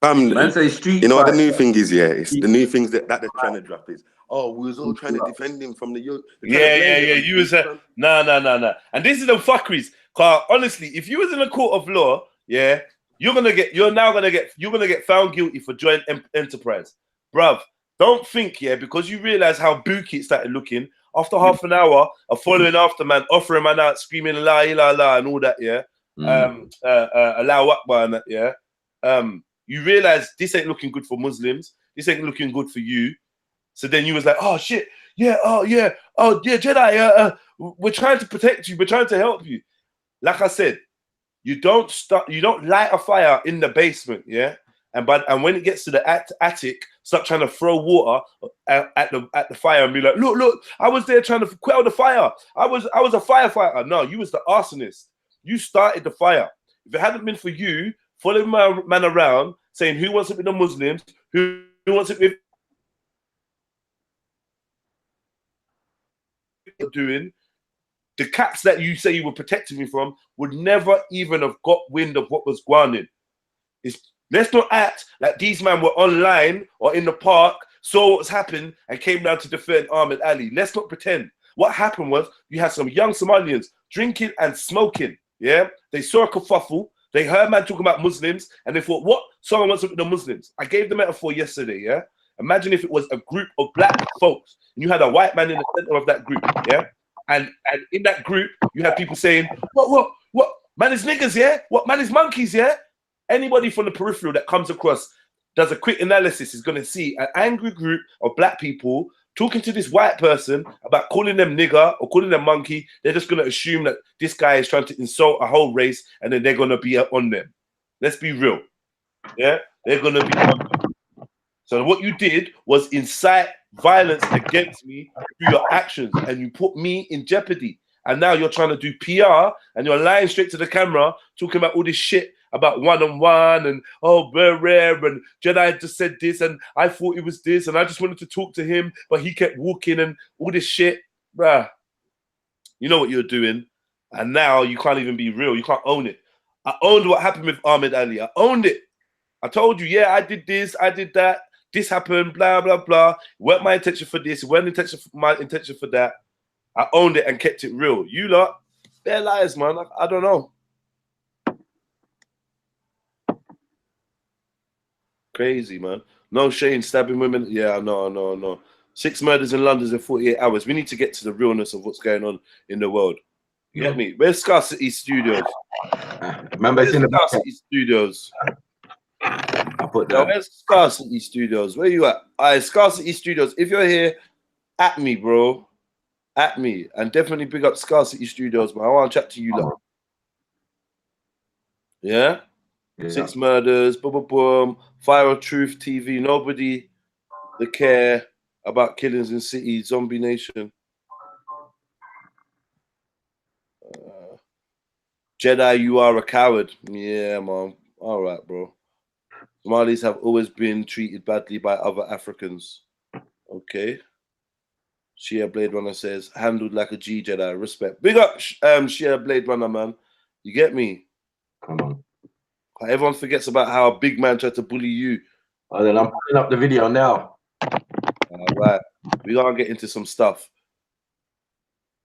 man. Man say street. You know what the new thing is? Yeah, it's the new things that they're trying to drop is. Oh, we was all trying to defend him from the youth. Yeah. You was no. And this is the fuckeries. Cause honestly, if you was in a court of law, yeah, you're gonna get found guilty for joint enterprise, bruv. Don't think, yeah, because you realize how booky it started looking after half an hour of following after man, offering man out, screaming la ilaha la and all that, yeah. Allahu Akbar and that, yeah. You realize this ain't looking good for Muslims. This ain't looking good for you. So then you was like, oh shit, yeah, oh yeah, Jedi, we're trying to protect you, we're trying to help you. Like I said, you don't light a fire in the basement, yeah. And when it gets to the attic, start trying to throw water at the fire and be like, look, I was there trying to quell the fire. I was a firefighter. No, you was the arsonist. You started the fire. If it hadn't been for you following my man around saying who wants it with the Muslims, who wants it with doing, the cats that you say you were protecting me from would never even have got wind of what was going on. Let's not act like these men were online or in the park, saw what's happened and came down to defend Ahmed Ali. Let's not pretend. What happened was you had some young Somalians drinking and smoking. Yeah, they saw a kerfuffle. They heard man talking about Muslims and they thought, what? Someone wants to be the Muslims. I gave the metaphor yesterday. Yeah, imagine if it was a group of black folks and you had a white man in the center of that group. Yeah, and in that group you had people saying, what? Man is niggas, yeah? What, man is monkeys, yeah? Anybody from the peripheral that comes across, does a quick analysis, is going to see an angry group of black people talking to this white person about calling them nigger or calling them monkey. They're just going to assume that this guy is trying to insult a whole race and then they're going to be on them. Let's be real. Yeah? They're going to be on them. So what you did was incite violence against me through your actions and you put me in jeopardy. And now you're trying to do PR and you're lying straight to the camera talking about all this shit about one-on-one and rare and Jedi just said this and I thought it was this and I just wanted to talk to him but he kept walking and all this shit. Bruh, you know what you're doing and now you can't even be real. You can't own it. I owned what happened with Ahmed Ali. I owned it. I told you, yeah, I did this, I did that. This happened, blah, blah, blah. It weren't my intention for this. It weren't my intention for that. I owned it and kept it real. You lot, they're liars, man. I don't know. Crazy, man. No shame, stabbing women. Yeah, no. 6 murders in London in 48 hours. We need to get to the realness of what's going on in the world. You get me? Where's Scarcity Studios? Remember, in the Scarcity Studios. I put that. Where's Scarcity Studios? Where you at? Scarcity Studios. If you're here, at me, bro. At me. And definitely big up Scarcity Studios, man. I want to chat to you, lot. Yeah? 6 murders, boom. Fire of Truth TV. Nobody they care about killings in city. Zombie Nation. Jedi, you are a coward. Yeah, man. All right, bro. Somalis have always been treated badly by other Africans. Okay. Shia Blade Runner says, handled like a G Jedi. Respect. Big up, Shia Blade Runner, man. You get me? Come on. Everyone forgets about how a big man tried to bully you. Oh, then I'm putting up the video now. All right. We gotta get into some stuff.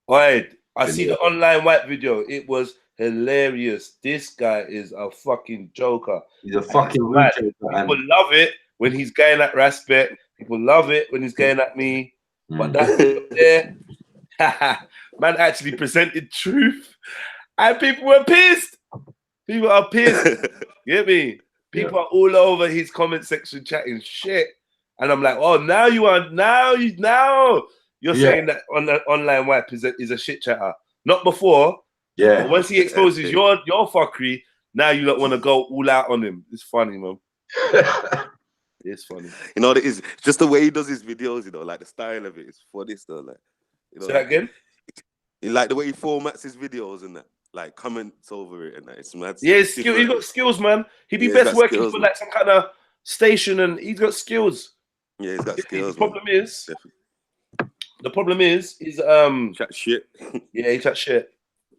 All right. I see the online white video. It was hilarious. This guy is a fucking joker. He's a fucking joker. People love it when he's going at Respect. People love it when he's going at me. But that there, man actually presented truth. And people were pissed. People are pissed. Get me? People are all over his comment section chatting shit. And I'm like, oh, now you're saying that on the online wipe is a shit chatter. Not before. Yeah. But once he exposes your fuckery, now you don't want to go all out on him. It's funny, man. It's funny. You know, it is just the way he does his videos, you know, like the style of it is funny still. Like, you know, say that again? Like the way he formats his videos and that, like comments over it and that. It's mad. Yeah, he's got skills, man. He'd be best working skills, for like some kind of station, and he's got skills. Yeah, he's got skills. The problem is chat shit. Yeah, he chat shit.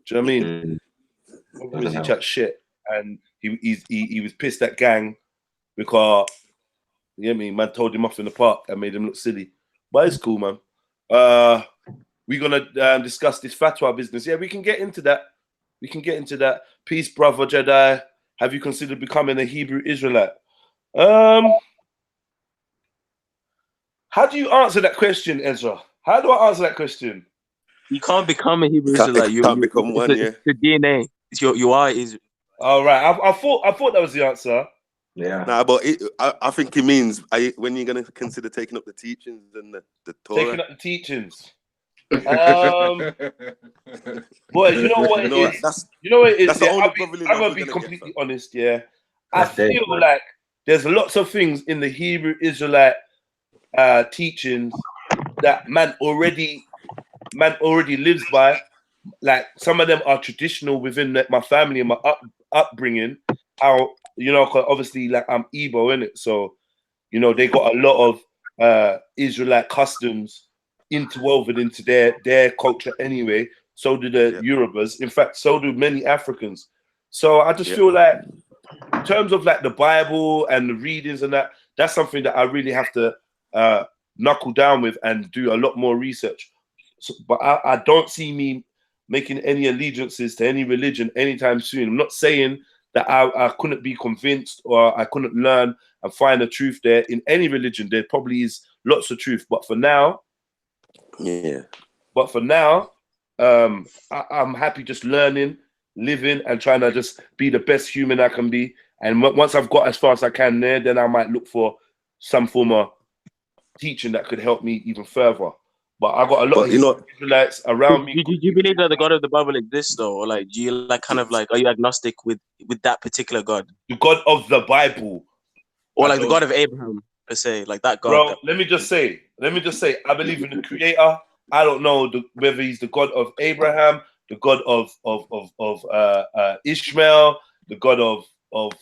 Do you know what I mean? The problem is he chat shit, and he was pissed at gang because man told him off in the park and made him look silly. But it's cool, man. We're gonna discuss this fatwa business. Yeah, we can get into that. Peace, brother Jedi. Have you considered becoming a Hebrew Israelite? How do you answer that question, Ezra? How do I answer that question? You can't become a Hebrew Israelite. You can't become one. Yeah, the DNA. It's you are is. All right. I thought that was the answer. Yeah. Nah, but I think it means when you're gonna consider taking up the teachings and the Torah. Taking up the teachings. Boy, you know what it is? That's the only problem. I'm gonna be completely honest. Yeah, I feel like there's lots of things in the Hebrew Israelite teachings that man already lives by. Like some of them are traditional within my family and my upbringing. How cause obviously like I'm Igbo in it, so they got a lot of Israelite customs interwoven into their culture anyway. So do the Yorubas. In fact, so do many Africans. So I just feel like in terms of like the Bible and the readings and that's something that I really have to knuckle down with and do a lot more research. So, but I don't see me making any allegiances to any religion anytime soon. I'm not saying that I couldn't be convinced or I couldn't learn and find the truth there in any religion. There probably is lots of truth, but for now, I'm happy just learning, living, and trying to just be the best human I can be. And once I've got as far as I can there, then I might look for some form of teaching that could help me even further. But I got a lot of Israelites around me. Do you believe that the God of the Bible exists, though, or like, do you like kind of like, are you agnostic with that particular God? The God of the Bible, or like the God of Abraham per se, like that God. Bro, let me just say, I believe in the Creator. I don't know whether he's the God of Abraham, the God of Ishmael, the God of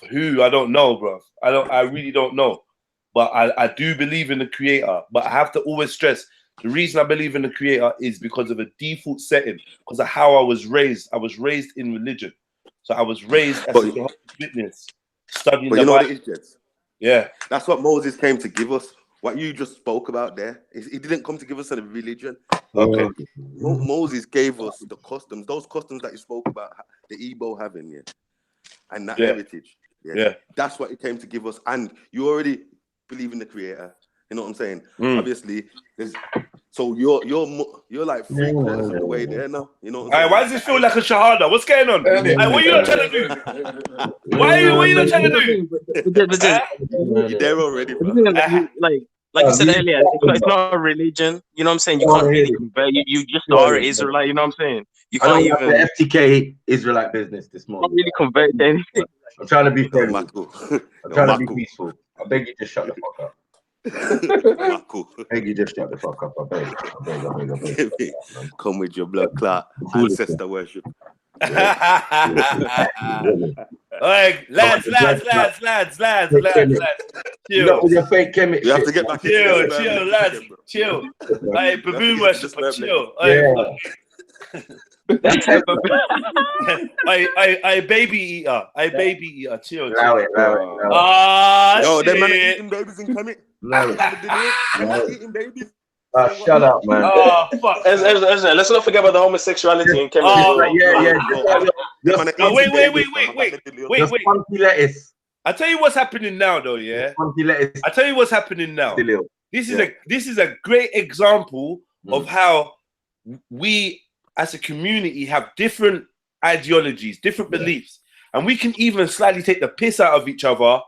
who, I don't know, bro. I really don't know. But I do believe in the Creator. But I have to always stress, the reason I believe in the Creator is because of a default setting, because of how I was raised. I was raised in religion. So I was raised as a Jehovah's Witness, studying the Bible. What it is, Jets? Yeah. That's what Moses came to give us. What you just spoke about there. He didn't come to give us a religion. Okay. Moses gave us the customs, those customs that you spoke about, the Igbo having, and that heritage. Yeah. That's what he came to give us. And you already believe in the Creator. You know what I'm saying? Obviously, so you're like 3/4 of the way there now. You know what I'm saying? Why does it feel like a shahada? What's going on? What are you not trying to do? What are you not trying to do? You're there already, bro. Like you said earlier, it's not a religion. You know what I'm saying? You can't really convert. You just are an Israelite. You know what I'm saying? You can't even the FTK Israelite business this morning. Can't really convert to anything. I'm trying to be friendly. I'm trying to be peaceful. I beg you, just shut the fuck up. I beg you, just shut the fuck up. I beg. Come with your blood clot ancestor worship. Alright, lads. You got with your fake chemistry. You have to get back chill, lads. Chill. Hey, baboon worshiper, chill. I baby eater. Chill. Allow it. Yo, them man are eating babies in Kemet. Eating babies. Shut up, man. Oh, fuck. Let's not forget about the homosexuality in Kemet. Wait. Funky lettuce. I tell you what's happening now, though. Yeah. Funky lettuce. I tell you what's happening now. This is a great example of how we, as a community, have different ideologies, different beliefs, and we can even slightly take the piss out of each other.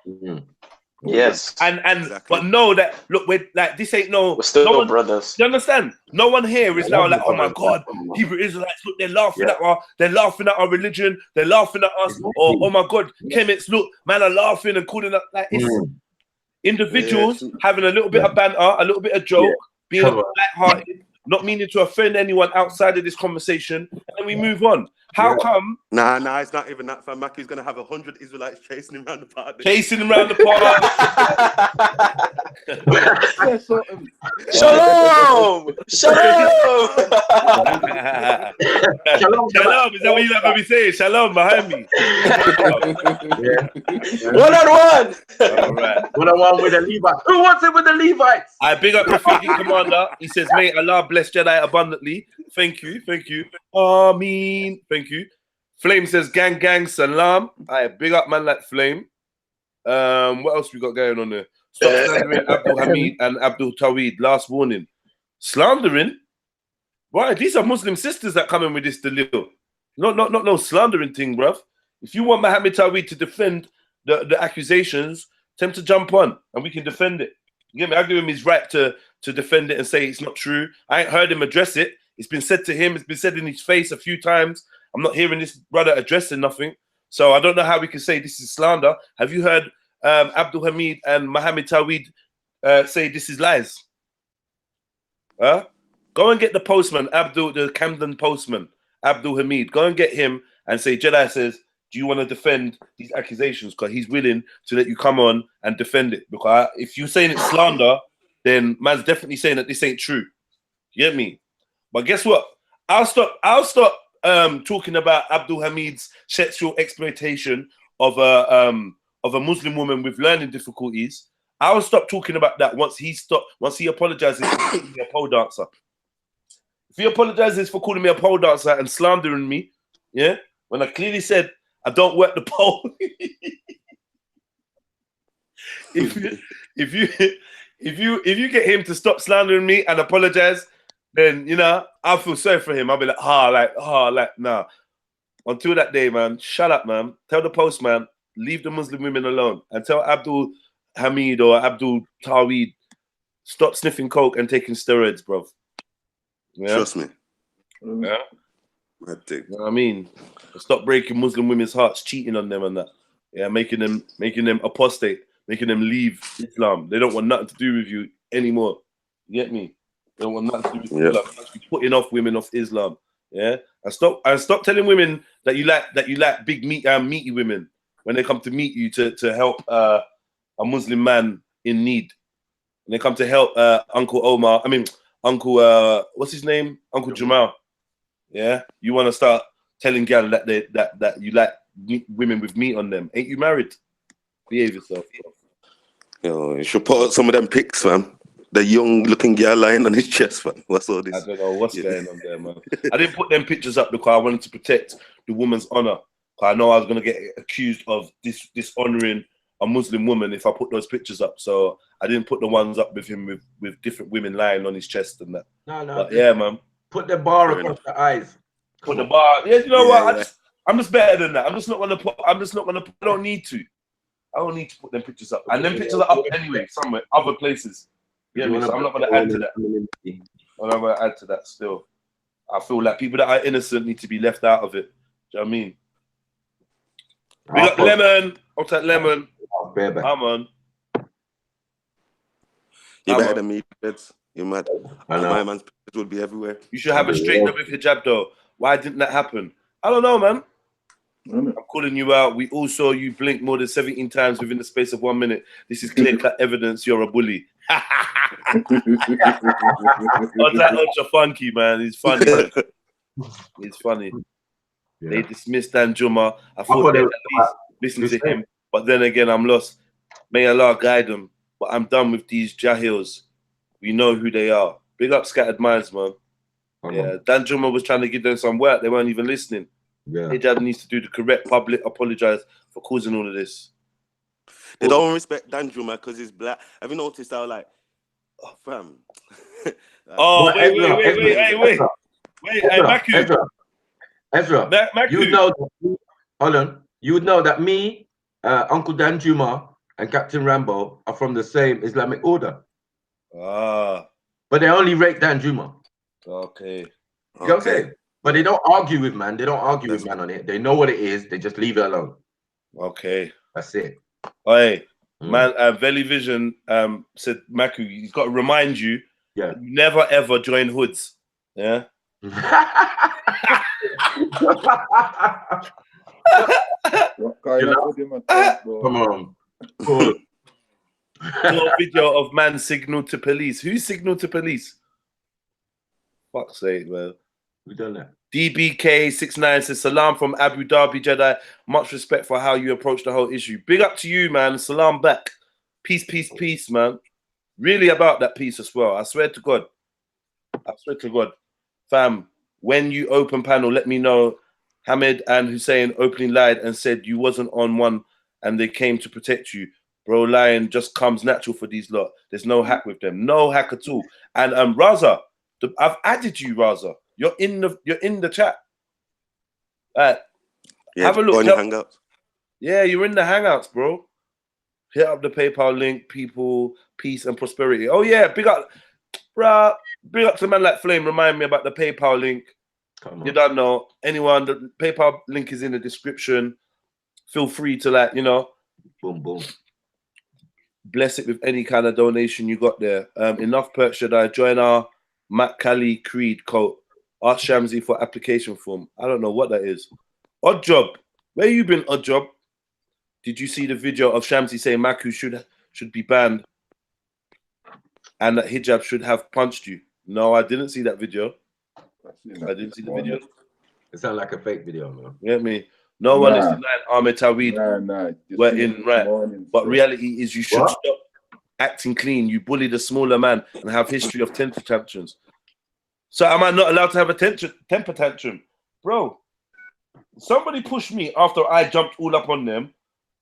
Yes. And but know that, look, we're like, this ain't we're still brothers. You understand? No one here is now like, oh my God, Hebrew Israelites, look, they're laughing at our religion, they're laughing at us, or oh my God, Kemet's, look, man are laughing and calling up, like, it's individuals having a little bit of banter, a little bit of joke, being light-hearted, not meaning to offend anyone outside of this conversation, and then we move on. How come? Nah, it's not even that. Fam, Mackie's gonna have 100 Israelites chasing him around the park. Chasing him around the park. Shalom! Shalom! Shalom! Is that what you're not gonna be saying? Shalom behind me. One-on-one. All right. One-on-one with the Levites. Who wants it with the Levites? I big up Prophetic Commander. He says, "Mate, Allah bless Jedi abundantly." Thank you. Ameen. Thank you. Flame says, "Gang, salam." I big up man like Flame. What else we got going on there? Stop slandering Abdul Hamid and Abdul Tawid. Last warning. Slandering? Right, these are Muslim sisters that come in with this delil. Not no slandering thing, bruv. If you want Muhammad Tawid to defend the accusations, tell him to jump on and we can defend it. You get me? I give him his right to defend it and say it's not true. I ain't heard him address it. It's been said to him. It's been said in his face a few times. I'm not hearing this brother addressing nothing. So I don't know how we can say this is slander. Have you heard Abdul Hamid and Muhammad Tawid say this is lies? Huh? Go and get the postman, the Camden postman, Abdul Hamid. Go and get him and say, Jedi says, do you want to defend these accusations? Because he's willing to let you come on and defend it. Because if you're saying it's slander, then man's definitely saying that this ain't true. You get me? But guess what? I'll stop talking about Abdul Hamid's sexual exploitation of a Muslim woman with learning difficulties. I'll stop talking about that once he apologizes for calling me a pole dancer. If he apologizes for calling me a pole dancer and slandering me, yeah, when I clearly said I don't work the pole. if you get him to stop slandering me and apologize, then I'll feel sorry for him. I'll be like, nah. Until that day, man, shut up, man. Tell the postman, leave the Muslim women alone, and tell Abdul Hamid or Abdul Tawid, stop sniffing coke and taking steroids, bro. Yeah? Trust me. Yeah. I think. You know what I mean? Stop breaking Muslim women's hearts, cheating on them and that. Yeah, making them apostate, making them leave Islam. They don't want nothing to do with you anymore. You get me? They don't want nothing to do with Islam. You're putting off women off Islam. Yeah, and stop telling women that you like big meaty women when they come to meet you to help a Muslim man in need. When they come to help Uncle what's his name? Uncle Jamal. Yeah, you want to start telling gal that you like women with meat on them. Ain't you married? Behave yourself. Yo, you should put out some of them pics, man. The young looking girl lying on his chest, man. What's all this? I don't know what's going on there, man. I didn't put them pictures up because I wanted to protect the woman's honor. I know I was gonna get accused of dishonoring a Muslim woman if I put those pictures up. So I didn't put the ones up with him with different women lying on his chest and that. No. But yeah, man. Put the bar across the eyes. Put the bar. Yeah, you know what? I'm just better than that. I'm just not gonna put. I don't need to. I don't need to put them pictures up. And them pictures are up anyway, somewhere, other places. Yeah, so I'm not gonna add to that. I'm not gonna add to that still. I feel like people that are innocent need to be left out of it. Do you know what I mean? We got Lemon. I'll take Lemon. Come on. You're better than me, Beds. You're mad. My man's pictures will be everywhere. You should have a straightened up with hijab though. Why didn't that happen? I don't know, man. I'm calling you out. We all saw you blink more than 17 times within the space of 1 minute. This is clear-cut evidence you're a bully. Ultra funky, man. He's funny. He's funny. Yeah. They dismissed Dan Juma. I thought they'd at least listen to him. But then again, I'm lost. May Allah guide them. But I'm done with these jahils. We know who they are. Big up Scattered Minds, man. Yeah, Dan Juma was trying to give them some work. They weren't even listening. Yeah. Hijab needs to do the correct public apologize for causing all of this. They don't respect Dan Juma because he's black. Have you noticed how oh fam? Wait, hey Matthew. Ezra, you would know. Hold on. You would know that me, Uncle Dan Juma, and Captain Rambo are from the same Islamic order. Ah. But they only rate Dan Juma. Okay. You know what I'm saying? But they don't argue with man. They don't argue with man on it. They know what it is. They just leave it alone. Okay. That's it. Hey, man, Veli Vision said, Maku, he's got to remind you, never ever join hoods. Yeah. Come on. Cool. Saw a video of man signal to police. Who signaled to police? Fuck's sake, man. We done that. DBK69 says, Salam from Abu Dhabi, Jedi. Much respect for how you approach the whole issue. Big up to you, man. Salam back. Peace, peace, peace, man. Really about that peace as well. I swear to God. I swear to God. Fam, when you open panel, let me know. Hamid and Hussein openly lied and said you wasn't on one and they came to protect you. Bro, lying just comes natural for these lot. There's no hack with them. No hack at all. And Raza, I've added you, Raza. You're in the chat. Have a look. Hangouts. Yeah, you're in the Hangouts, bro. Hit up the PayPal link, people, peace and prosperity. Oh yeah, big up, bruh. Big up to a man like Flame. Remind me about the PayPal link. You don't know. Anyone, the PayPal link is in the description. Feel free to boom, boom. Bless it with any kind of donation you got there. Enough perks, should I join our Matt Cali Creed code? Ask Shamsi for application form. I don't know what that is. Odd Job. Where you been, Odd Job? Did you see the video of Shamsi saying Maku should be banned and that hijab should have punched you? No, I didn't see that video. I didn't see the video. It sounds like a fake video, man. You get me? No one is denying Ahmed Tawid. We're in right. But reality is you should stop acting clean. You bully the smaller man and have history of temper tantrums. So am I not allowed to have a temper tantrum? Bro, somebody pushed me after I jumped all up on them.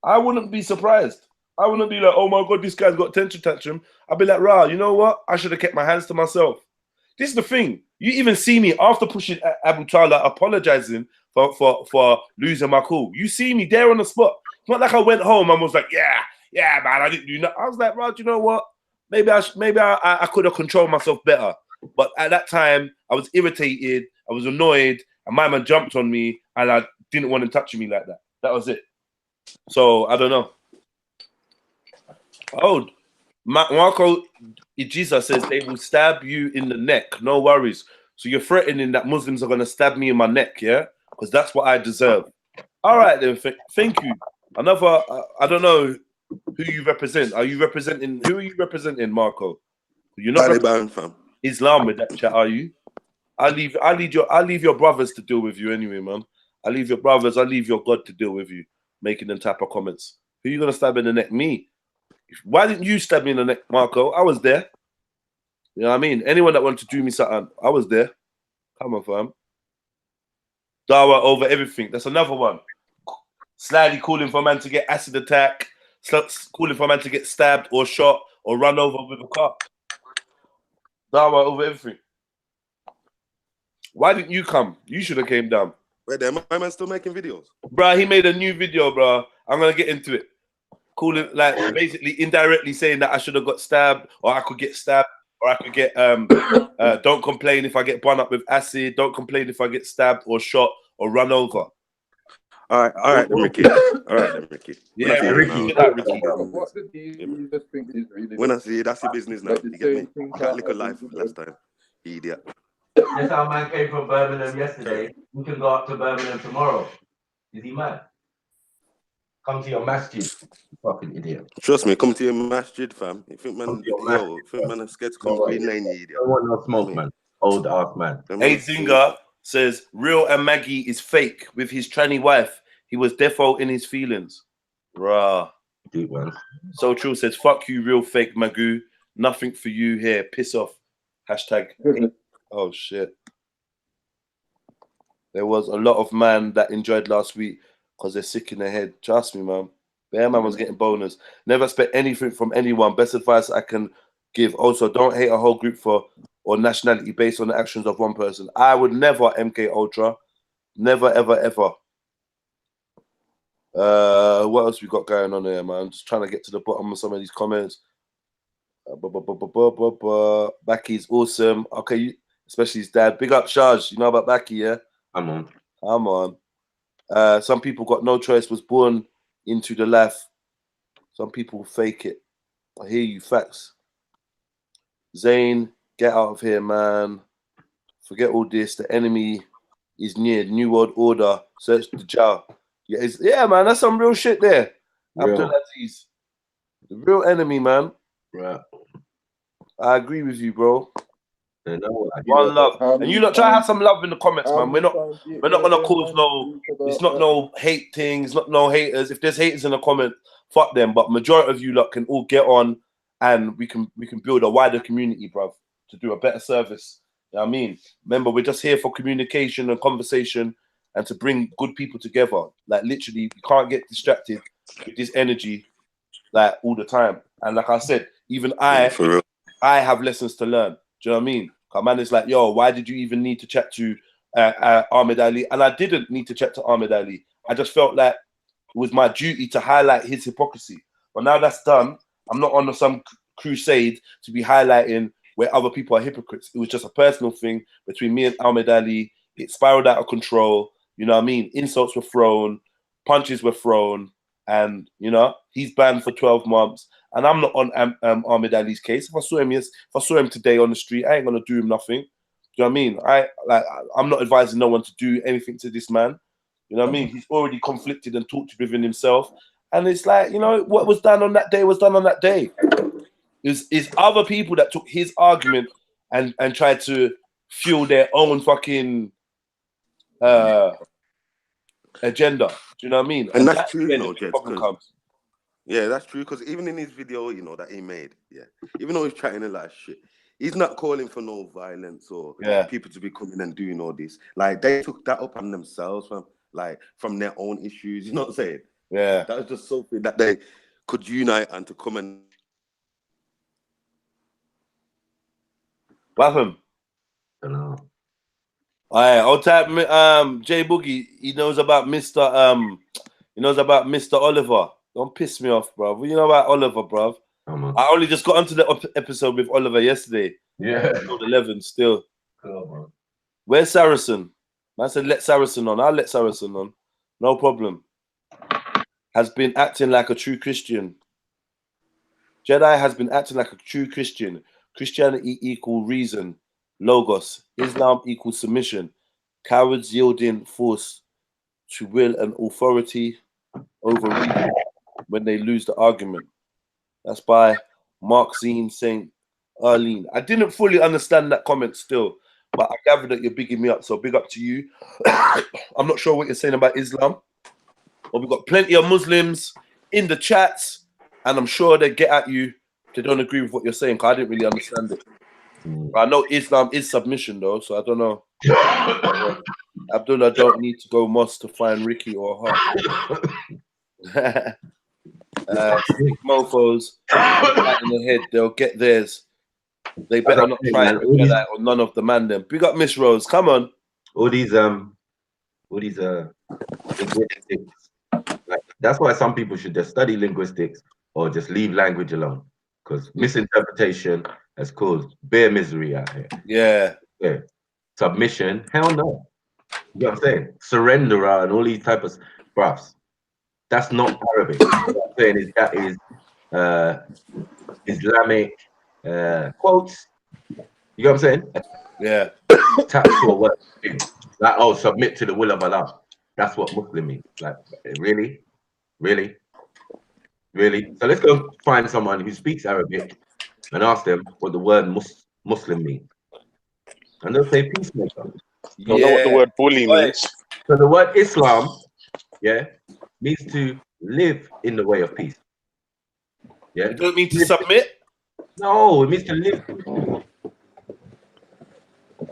I wouldn't be surprised. I wouldn't be like, oh my God, this guy's got temper tantrum. I'd be like, rah, you know what? I should have kept my hands to myself. This is the thing. You even see me after pushing Abu Tala apologizing for losing my cool. You see me there on the spot. It's not like I went home and was like, yeah, man, I didn't do nothing. I was like, Raj, you know what? Maybe I could have controlled myself better. But at that time, I was irritated, I was annoyed, and my man jumped on me, and I didn't want him touching me like that. That was it. So I don't know. Oh, Marco Ijiza says they will stab you in the neck. No worries. So you're threatening that Muslims are going to stab me in my neck, yeah? Because that's what I deserve. All right, then. Thank you. Another, I don't know who you represent. Who are you representing, Marco? You're not Taliban, fam. Islam with that chat, are you? I'll leave your brothers to deal with you anyway, man. I'll leave your brothers, I'll leave your God to deal with you, making them type of comments. Who are you going to stab in the neck? Me. Why didn't you stab me in the neck, Marco? I was there. You know what I mean? Anyone that wanted to do me something, I was there. Come on, fam. Dawa over everything. That's another one. Slightly calling for a man to get acid attack, calling for a man to get stabbed or shot or run over with a car. Dawa over everything. Why didn't you come? You should have came down. Wait, there, my man still making videos? Bruh, he made a new video, bruh. I'm going to get into it. Calling, like, basically indirectly saying that I should have got stabbed, or I could get stabbed, or I could get, don't complain if I get bun up with acid, don't complain if I get stabbed or shot or run over. All right, then, Ricky. Ricky. Yeah, Ricky. When I see it, that's your business now. You get me? Got liquor life last time. Idiot. That's how man came from Birmingham yesterday. We can go up to Birmingham tomorrow. Is he mad? Come to your masjid, you fucking idiot. Trust me, come to your masjid, fam. You think man, man is scared to come green lane, you idiot. I don't want no smoke, man. Old ass man. Hey, Zinger says, Real and Maggie is fake with his tranny wife. He was defo in his feelings. Rah. Deep one. So True says, fuck you, real fake Magoo. Nothing for you here. Piss off. Hashtag. Oh, shit. There was a lot of man that enjoyed last week because they're sick in their head. Trust me, man. Bear man was getting bonus. Never expect anything from anyone. Best advice I can give. Also, don't hate a whole group or nationality based on the actions of one person. I would never, MK Ultra. Never, ever, ever. What else we got going on here, man? Just trying to get to the bottom of some of these comments. Baki's awesome. Okay, especially his dad. Big up, Shaj. You know about Baki, yeah? Come on. Some people got no choice, was born into the life. Some people fake it. I hear you, facts. Zayn, get out of here, man. Forget all this. The enemy is near. New World Order. Search the jail. Yeah, man, that's some real shit there. Abdulaziz. The real enemy, man. Right. I agree with you, bro. One love. And you lot try to have some love in the comments, man. We're not gonna cause no, it's not no hate things, it's not no haters. If there's haters in the comment, fuck them. But majority of you lot can all get on and we can build a wider community, bruv, to do a better service. You know what I mean? Remember, we're just here for communication and conversation and to bring good people together. Like literally, you can't get distracted with this energy like all the time. And like I said, even I have lessons to learn. Do you know what I mean? Man is like, yo, why did you even need to chat to Ahmed Ali? And I didn't need to chat to Ahmed Ali. I just felt like it was my duty to highlight his hypocrisy. But now that's done, I'm not on some crusade to be highlighting where other people are hypocrites. It was just a personal thing between me and Ahmed Ali. It spiraled out of control. You know what I mean? Insults were thrown, punches were thrown, and you know he's banned for 12 months. And I'm not on Ahmed Ali's case. If I saw him today on the street, I ain't gonna do him nothing. Do you know what I mean? I'm not advising no one to do anything to this man. You know what I mean? He's already conflicted and talked within himself. And it's like, you know, what was done on that day was done on that day. It's other people that took his argument and tried to fuel their own fucking agenda. Do you know what I mean? And that's true, you know, Yeah, that's true. Because even in his video, you know, that he made, even though he's chatting a lot of shit, he's not calling for no violence or people to be coming and doing all this. Like, they took that up on themselves from their own issues. You know what I'm saying? Yeah. That was just something that they could unite and to come and... What happened? I don't know. All right, I'll type J Boogie. He knows about Mr. Oliver. Don't piss me off, bro. What you know about Oliver, bro? I only just got onto the episode with Oliver yesterday. Yeah. Episode 11 still. Cool, man. Where's Saracen? Man said let Saracen on. I'll let Saracen on. No problem. Has been acting like a true Christian. Jedi has been acting like a true Christian. Christianity equal reason. Logos. Islam equals submission. Cowards yielding force to will and authority over reason when they lose the argument. That's by Marxine St. Arlene. I didn't fully understand that comment still, but I gathered that you're bigging me up, so big up to you. I'm not sure what you're saying about Islam, but we've got plenty of Muslims in the chats, and I'm sure they get at you if they don't agree with what you're saying, because I didn't really understand it. I know Islam is submission, though, so I don't know. Abdullah don't need to go mosque to find Ricky or her. Mofos in the head, they'll get theirs. They better not try to do that or none of the man them. Big up Miss Rose, come on. All these linguistics. Like, that's why some people should just study linguistics or just leave language alone, because misinterpretation has caused bare misery out here. Yeah. Submission, hell no. You know what I'm saying? Surrenderer and all these type of bruhs. That's not Arabic. What I'm saying is that is Islamic quotes. You know what I'm saying? Yeah. Tap to a word. Like, oh, submit to the will of Allah. That's what Muslim means. Like, really? Really? Really? So let's go find someone who speaks Arabic and ask them what the word Muslim means. And they'll say peacemaker. You don't know what the word bully means. So the word Islam, means to live in the way of peace. Yeah. It doesn't mean to submit? No, it means to live.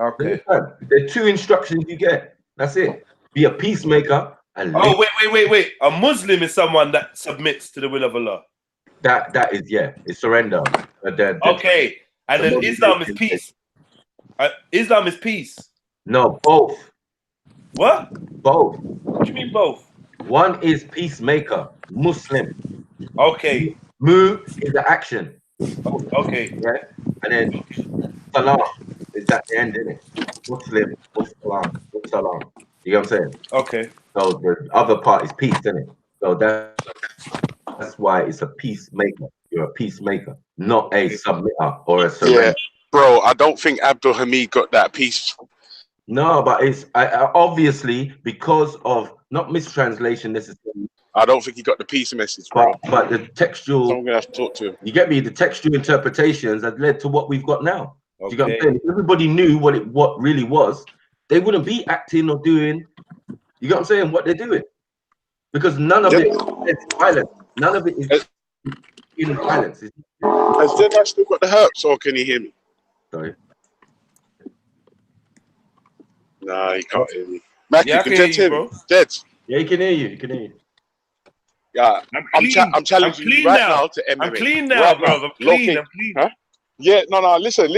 Okay. There are two instructions you get. That's it. Be a peacemaker and live. Oh, wait. A Muslim is someone that submits to the will of Allah. That is, it's surrender. Okay. And then Islam is peace. Islam is peace. No, both. What? Both. What do you mean both? One is peacemaker, Muslim. Okay. Mu is the action. Okay. Yeah. And then salam is at the end, isn't it? Muslim, Muslim, Muslim. You know what I'm saying? Okay. So the other part is peace, isn't it? So that's why it's a peacemaker. You're a peacemaker, not a submitter or a surrender. Yeah, bro, I don't think Abdul Hamid got that piece. No, but it's obviously because of not mistranslation necessarily. I don't think he got the piece message, bro. But the textual, So I'm gonna have to talk to him. you get me? The textual interpretations have led to what we've got now. Okay. Do you get what I'm saying? If everybody knew what really was, they wouldn't be acting or doing. You get what I'm saying? What they're doing, because none of it is violent. None of it is in violence. Has Jedi still got the herpes, or can he hear me? Sorry. Nah, he can't hear me. Mackie, Yeah, I can can Jed hear you, hear me? bro. Jed. Yeah, he can hear you. He can hear you. Yeah, I'm I'm challenging clean you right now. now to MMA. I'm clean now, right bro. now. I'm clean. Low-key. I'm clean. Huh? Yeah, no. Listen.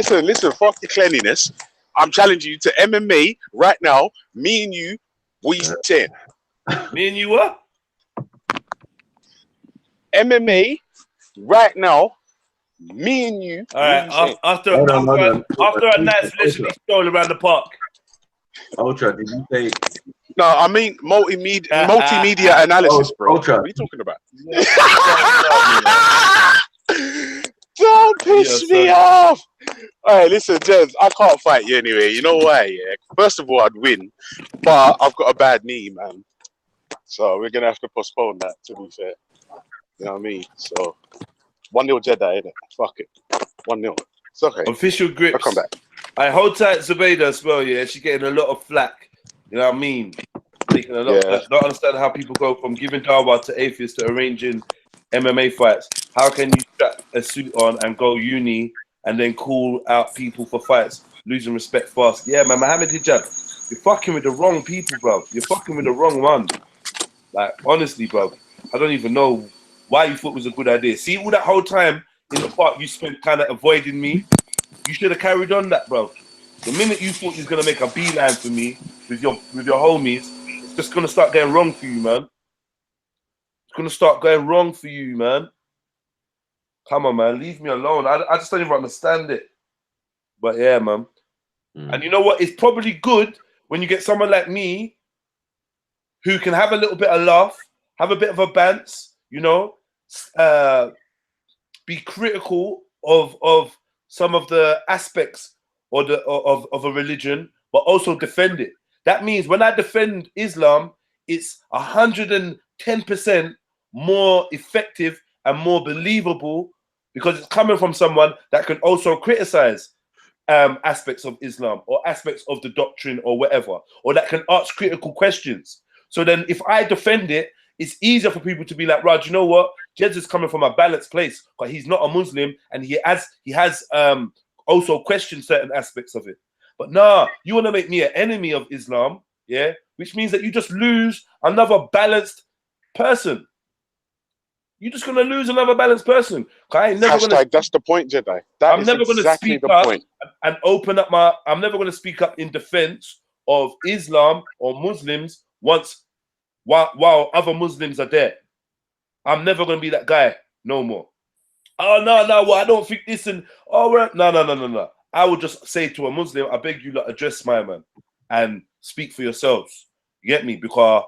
Fuck your cleanliness. I'm challenging you to MMA right now. Me and you, we 10. Me and you what? MMA right now. Me and you. All right. After a nice leisurely stroll around the park. Ultra, did you say? No, I mean multimedia analysis, bro. Ultra. What are you talking about? Don't piss me off. All right, listen, Jez, I can't fight you anyway. You know why? Yeah. First of all, I'd win, but I've got a bad knee, man. So we're gonna have to postpone that. To be fair, you know what I mean. So 1-0 Jedi, innit? Fuck it, 1-0. It's okay. Official grips. I'll come back. I hold tight Zubaydah as well, yeah. She's getting a lot of flack. You know what I mean? Taking a lot of flack. Don't understand how people go from giving dawah to atheists to arranging MMA fights. How can you strap a suit on and go uni and then call out people for fights, losing respect fast? Yeah, man, Mohammed Hijab, you're fucking with the wrong people, bro. You're fucking with the wrong one. Like, honestly, bro, I don't even know why you thought it was a good idea. See, all that whole time in the park you spent kind of avoiding me. You should have carried on that, bro. The minute you thought you was gonna make a beeline for me with your homies, it's just gonna start going wrong for you, man. It's gonna start going wrong for you, man. Come on, man, leave me alone. I just don't even understand it. But yeah, man. And you know what? It's probably good when you get someone like me who can have a little bit of laugh, have a bit of a bants, you know, be critical of some of the aspects or of a religion, but also defend it. That means when I defend Islam, it's 110% more effective and more believable because it's coming from someone that can also criticize aspects of Islam or aspects of the doctrine or whatever, or that can ask critical questions. So then if I defend it, it's easier for people to be like, Raj, you know what? Jez is coming from a balanced place, but he's not a Muslim and he has also questioned certain aspects of it. But nah, you want to make me an enemy of Islam, yeah? Which means that you just lose another balanced person. You're just gonna lose another balanced person. I ain't never gonna. That's the point, Jedi. I'm never gonna speak up and open up my. I'm never gonna speak up in defense of Islam or Muslims while other Muslims are there. I'm never gonna be that guy no more. Oh no, well, I don't think this and no. I would just say to a Muslim, I beg you, address my man and speak for yourselves. You get me? Because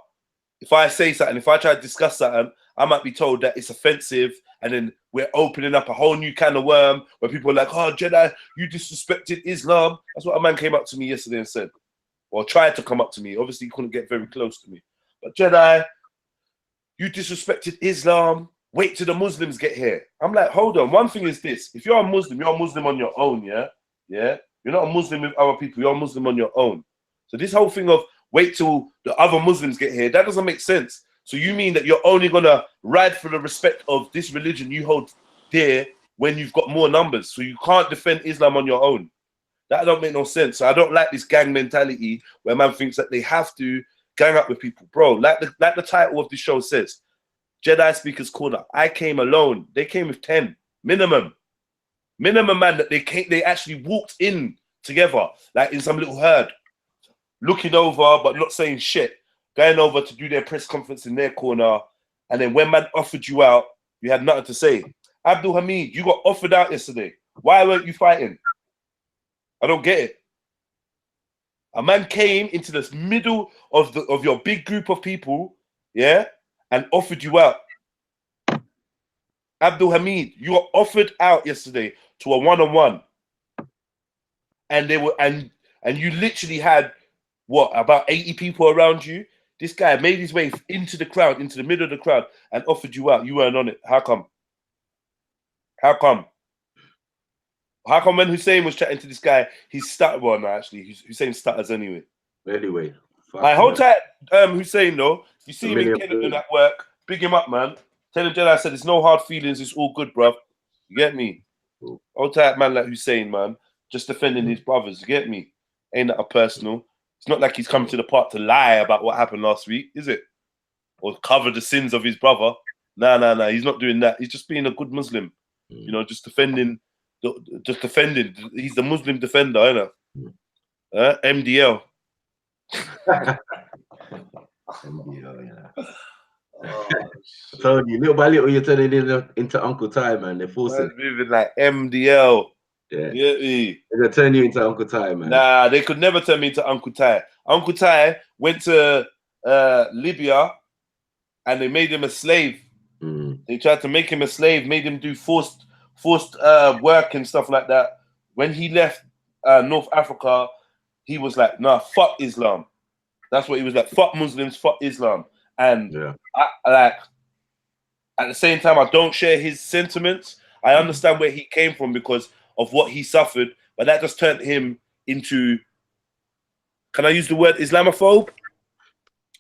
if I say something, if I try to discuss something, I might be told that it's offensive, and then we're opening up a whole new can of worm where people are like, "Oh, Jedi, you disrespected Islam." That's what a man came up to me yesterday and said, or tried to come up to me. Obviously, he couldn't get very close to me. But Jedi, you disrespected Islam. Wait till the Muslims get here. I'm like, hold on. One thing is this: if you're a Muslim on your own, yeah. You're not a Muslim with other people. You're a Muslim on your own. So this whole thing of wait till the other Muslims get here, that doesn't make sense. So you mean that you're only gonna ride for the respect of this religion you hold dear when you've got more numbers? So you can't defend Islam on your own. That don't make no sense. So I don't like this gang mentality where man thinks that they have to gang up with people, bro. Like the title of the show says, Jedi Speakers Corner. I came alone. They came with 10 minimum, man. That they actually walked in together, like in some little herd. looking over but not saying shit, going over to do their press conference in their corner, and then when man offered you out, you had nothing to say. Abdul Hamid, you got offered out yesterday. Why weren't you fighting? I don't get it. A man came into the middle of your big group of people, yeah, and offered you out. Abdul Hamid, you were offered out yesterday to a one-on-one, and they were and you literally had what, about 80 people around you. This guy made his way into the crowd, into the middle of the crowd, and offered you out. You weren't on it. How come? How come? How come when Hussein was chatting to this guy, he stuttered? Well, no, actually, Hussein stutters anyway. Anyway, I hold tight, Hussein. Though, if you see him in million Kennington at work, big him up, man. Tell him Jedi I said it's no hard feelings. It's all good, bruv. You get me? Cool. Hold tight, man, like Hussein, man. Just defending his brothers. You get me? Ain't that a personal? It's not like he's come to the park to lie about what happened last week, is it? Or cover the sins of his brother. Nah. He's not doing that. He's just being a good Muslim. You know, just defending. He's the Muslim defender, isn't it? MDL. MDL, yeah. I told you, little by little, you're turning into Uncle Ty, man. They're forcing it. Moving like MDL. Yeah. They're gonna turn you into Uncle Ty, man. Nah, they could never turn me into Uncle Ty. Uncle Ty went to Libya, and they made him a slave. They tried to make him a slave, made him do forced work and stuff like that. When he left North Africa, he was like, nah, fuck Islam. That's what he was like. Fuck Muslims, fuck Islam. And I at the same time, I don't share his sentiments. I understand where he came from because of what he suffered, but that just turned him into, can I use the word Islamophobe?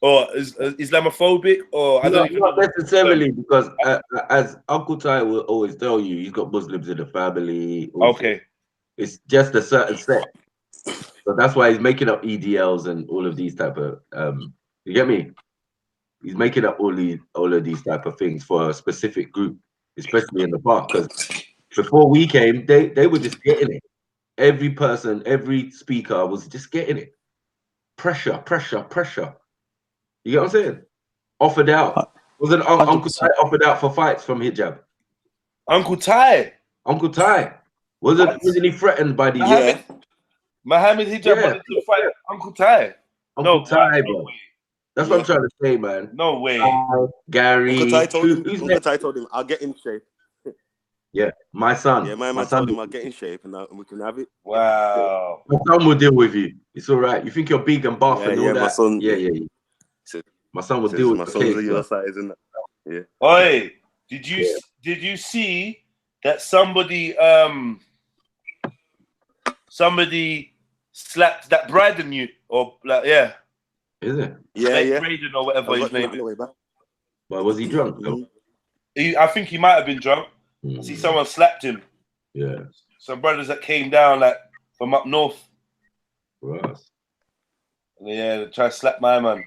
Or Islamophobic? Or I don't even not necessarily, because as Uncle Ty will always tell you, he's got Muslims in the family. Also. Okay. It's just a certain set. So that's why he's making up EDLs and all of these type of you get me? He's making up all of these type of things for a specific group, especially in the park. Because before we came, they were just getting it. Every person, every speaker was just getting it. Pressure. You get what I'm saying? Offered out. Wasn't Uncle Ty offered out for fights from hijab? Uncle Ty wasn't he threatened by the Mohammed Hijab wanted to fight Uncle Ty. Uncle Ty, bro. That's what I'm trying to say, man. No way. Gary. Uncle Ty told him, I'll get in shape. Yeah, my son. Yeah, my man told him I'll get in shape and we can have it. Wow. My son will deal with you. It's all right. You think you're big and buff and all that? My son, my son will deal with my son's on your side, isn't it? Yeah. Oi, did you see that somebody slapped that Bryden you or like Is it? Yeah. Braden or whatever his name is. Well, was he drunk though? I think he might have been drunk. See, someone slapped him. Yeah. Some brothers that came down like from up north. Right. Yeah, try to slap my man.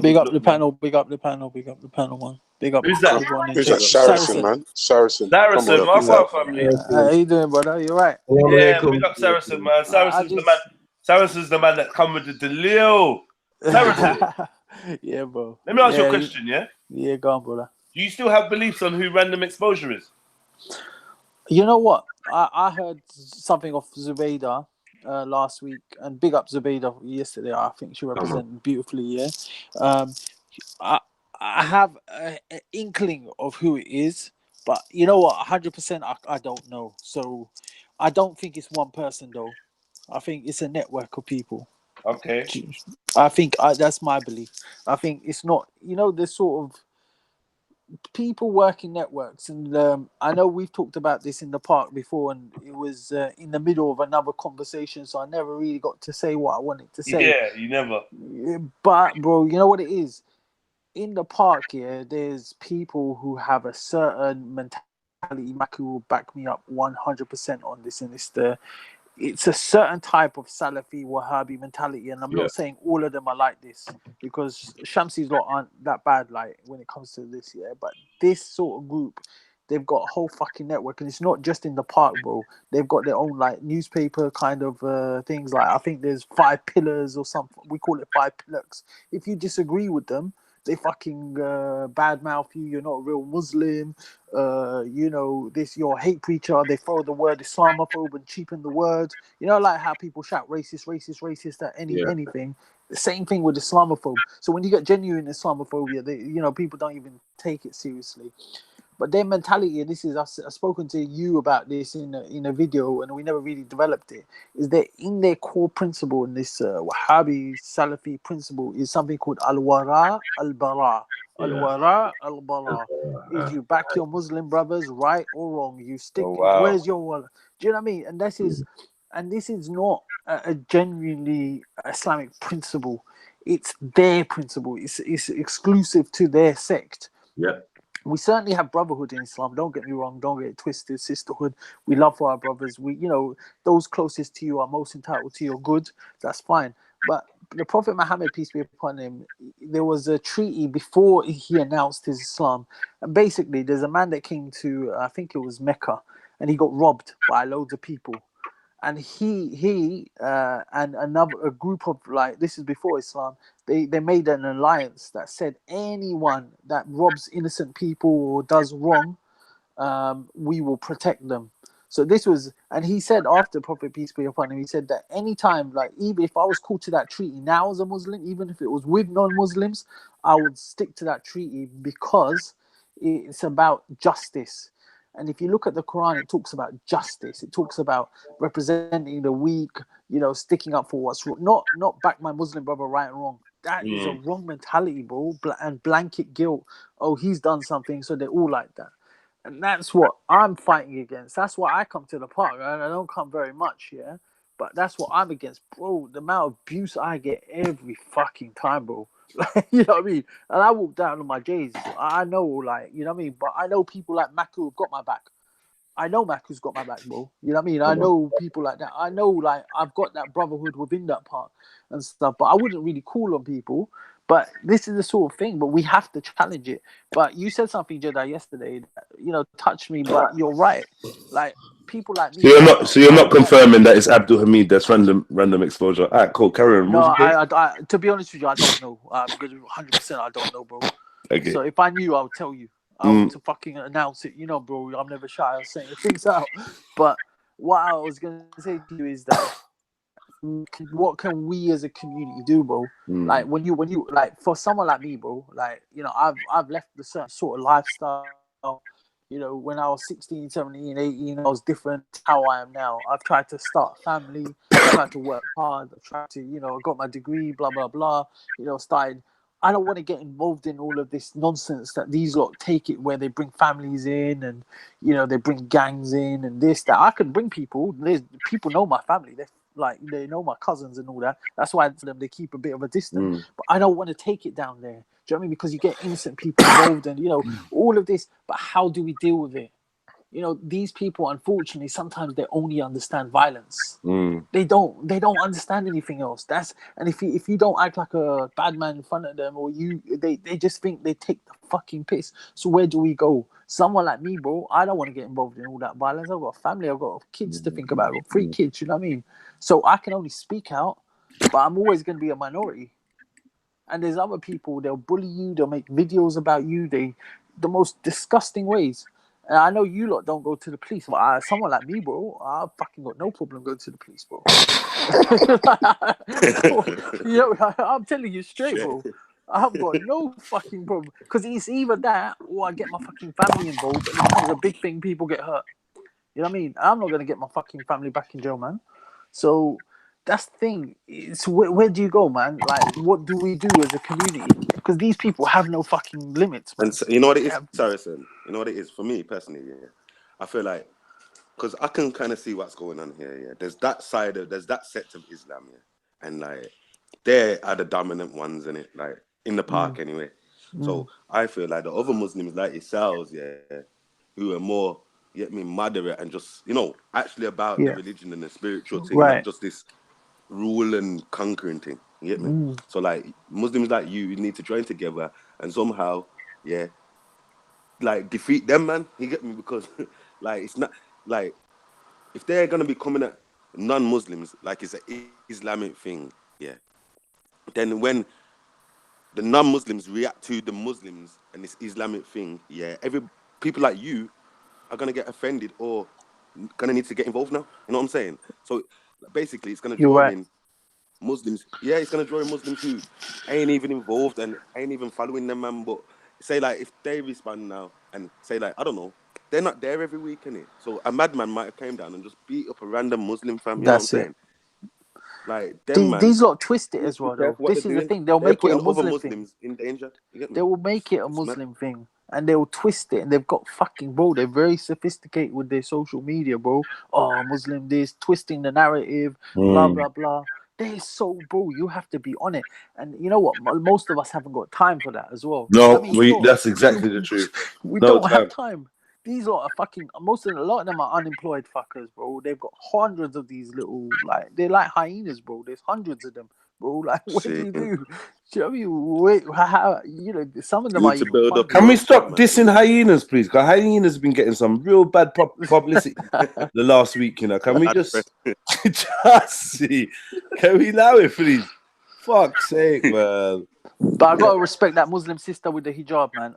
Big up the panel, man. Big up the panel, man. Big up. Who's that? Who's that? Saracen, man. Saracen, what's up, family? How you doing, brother? You right? Yeah, big up Saracen, man. Saracen's the man. Saracen's the man that come with the Delio. Saracen. Yeah, bro. Let me ask you a question, yeah? Yeah, go on, brother. Do you still have beliefs on who random exposure is? You know what? I heard something of Zubaydah last week, and big up Zubaydah yesterday. I think she represented beautifully, yeah. I have an inkling of who it is, but you know what? 100% I don't know. So I don't think it's one person, though. I think it's a network of people. Okay. I think that's my belief. I think it's not, there's sort of people working networks, and I know we've talked about this in the park before, and it was in the middle of another conversation, so I never really got to say what I wanted to say. Yeah, you never. But bro, you know what it is? In the park, there's people who have a certain mentality. Maki will back me up 100% on this, and it's a certain type of Salafi Wahhabi mentality, and I'm not saying all of them are like this, because Shamsi's lot aren't that bad, like when it comes to this, but this sort of group, they've got a whole fucking network, and it's not just in the park, bro. They've got their own like newspaper kind of things. Like I think there's 5 pillars or something. We call it 5 pillars. If you disagree with them, they fucking badmouth you. You're not a real Muslim. You know, this you're a hate preacher. They throw the word Islamophobe and cheapen the word. You know, like how people shout racist, racist, racist at anything. The same thing with Islamophobe. So when you get genuine Islamophobia, people don't even take it seriously. But their mentality, and this is I've spoken to you about this in a video, and we never really developed it. Is that in their core principle, in this Wahhabi Salafi principle, is something called al-wara al-bara. Al-wara al-bara is you back your Muslim brothers, right or wrong. You stick. Oh, wow. Where's your wala? Do you know what I mean? And this is not a genuinely Islamic principle. It's their principle. It's exclusive to their sect. Yeah. We certainly have brotherhood in Islam. Don't get me wrong. Don't get it twisted. Sisterhood. We love for our brothers. Those closest to you are most entitled to your good. That's fine. But the Prophet Muhammad, peace be upon him, there was a treaty before he announced his Islam. And basically, there's a man that came to, I think it was Mecca, and he got robbed by loads of people. And he and a group of, like, this is before Islam, they made an alliance that said anyone that robs innocent people or does wrong, we will protect them. So this was, and he said after Prophet peace be upon him, he said that anytime, like even if I was called to that treaty now as a Muslim, even if it was with non-Muslims, I would stick to that treaty because it's about justice. And if you look at the Quran, it talks about justice. It talks about representing the weak, sticking up for what's wrong. Not back my Muslim brother right and wrong. That is a wrong mentality, bro. And blanket guilt. Oh, he's done something, so they're all like that. And that's what I'm fighting against. That's why I come to the park. I don't come very much, yeah? But that's what I'm against. Bro, the amount of abuse I get every fucking time, bro. You know what I mean? And I walk down on my J's. I know, like, you know what I mean? But I know people like Maku have got my back. I know Maku's got my back, bro. You know what I mean? I know people like that. I know, like, I've got that brotherhood within that part and stuff. But I wouldn't really call on people. But this is the sort of thing. But we have to challenge it. But you said something, Jedi, yesterday that, touched me. But you're right. Like, people like me. So you're not confirming that it's Abdul Hamid that's random exposure. All right, cool. Carry on. No, I to be honest with you, I don't know. Because 100% I don't know, bro. Okay. So if I knew, I would tell you. I would to fucking announce it. Bro, I'm never shy of saying things out. But what I was going to say to you is that what can we as a community do, bro? Like when you like, for someone like me, bro, like, I've left the certain sort of lifestyle. When I was 16, 17, 18, I was different to how I am now. I've tried to start a family. I've tried to work hard. I've tried to, I got my degree, blah, blah, blah. Started. I don't want to get involved in all of this nonsense that these lot take it, where they bring families in and, they bring gangs in and this, that. I can bring people. People know my family. They know my cousins and all that. That's why for them, they keep a bit of a distance. But I don't want to take it down there. Do you know what I mean? Because you get innocent people involved and, all of this. But how do we deal with it? These people, unfortunately, sometimes they only understand violence. They don't understand anything else. And if you don't act like a bad man in front of them, or they just think they take the fucking piss. So where do we go? Someone like me, bro, I don't want to get involved in all that violence. I've got a family, I've got kids to think about. I've got 3 kids, you know what I mean? So I can only speak out, but I'm always going to be a minority. And there's other people, they'll bully you, they'll make videos about you, the most disgusting ways. And I know you lot don't go to the police, but someone like me, bro, I fucking got no problem going to the police, bro. I'm telling you straight, bro. I've got no fucking problem. Because it's either that or I get my fucking family involved and it becomes a big thing, people get hurt. You know what I mean? I'm not going to get my fucking family back in jail, man. So that's the thing. It's where do you go, man? Like, what do we do as a community? Because these people have no fucking limits, man. And so, you know what it is, Saracen? You know what it is? For me, personally, yeah. I feel like, because I can kind of see what's going on here, yeah. There's that sect of Islam, yeah. And, like, they are the dominant ones, in it, like, in the park, anyway. So I feel like the other Muslims, like yourselves, yeah, who are more, moderate and just, actually about the religion and the spiritual thing, not just this rule and conquering thing. You get me? So, like, Muslims like you need to join together and somehow, like defeat them, man. You get me? Because like it's not like if they're gonna be coming at non-Muslims like it's an Islamic thing, yeah. Then when the non-Muslims react to the Muslims and this Islamic thing, yeah, every people like you are gonna get offended or gonna need to get involved now. You know what I'm saying? So basically, it's gonna You're draw right. in Muslims. Yeah, it's gonna draw in Muslims who ain't even involved and ain't even following them, man. But say like if they respond now and say like I don't know, they're not there every week, innit? So a madman might have came down and just beat up a random Muslim fam. You know what I'm That's it. saying? Like them man, These lot twist it need as to be well, though. careful what This they're is the doing. thing. They'll They're make it a putting other Muslim thing. Muslims in danger. You get me? They will make it a It's mad. Muslim thing, and they will twist it. And they've got fucking bro. They're very sophisticated with their social media, bro. Oh, Muslim this, twisting the narrative, blah blah blah. They're so bro. You have to be on it. And you know what? Most of us haven't got time for that as well. No, I mean, you know, that's exactly the truth. we No don't have time. time. These lot are fucking. A lot of them are unemployed fuckers, bro. They've got hundreds of these little like they're like hyenas, bro. There's hundreds of them, bro. Like, what do you do? Do you know what I mean? Wait, how, you know, some of them You are need to even build funny. up Can your we stop squad, man. dissing hyenas, please? Because hyenas have been getting some real bad publicity the last week. You know, can we just see? Can we allow it, please? Fuck's sake, man. But I gotta respect that Muslim sister with the hijab, man.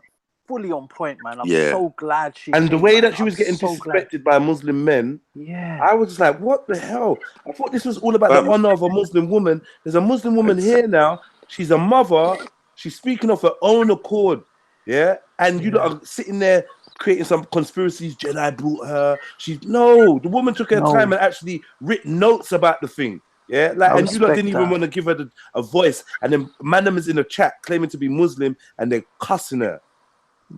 Fully on point, man. I'm so glad she. And the came, way man. that she was I'm getting so glad. disrespected by Muslim men, Yeah. I was just like, what the hell? I thought this was all about the honor of a Muslim woman. There's a Muslim woman here now. She's a mother. She's speaking of her own accord. Yeah. And you lot are sitting there creating some conspiracies. Jedi brought her. The woman took her time and actually written notes about the thing. Yeah. Like, and you lot didn't even want to give her a voice. And then Madam is in the chat claiming to be Muslim and they're cussing her.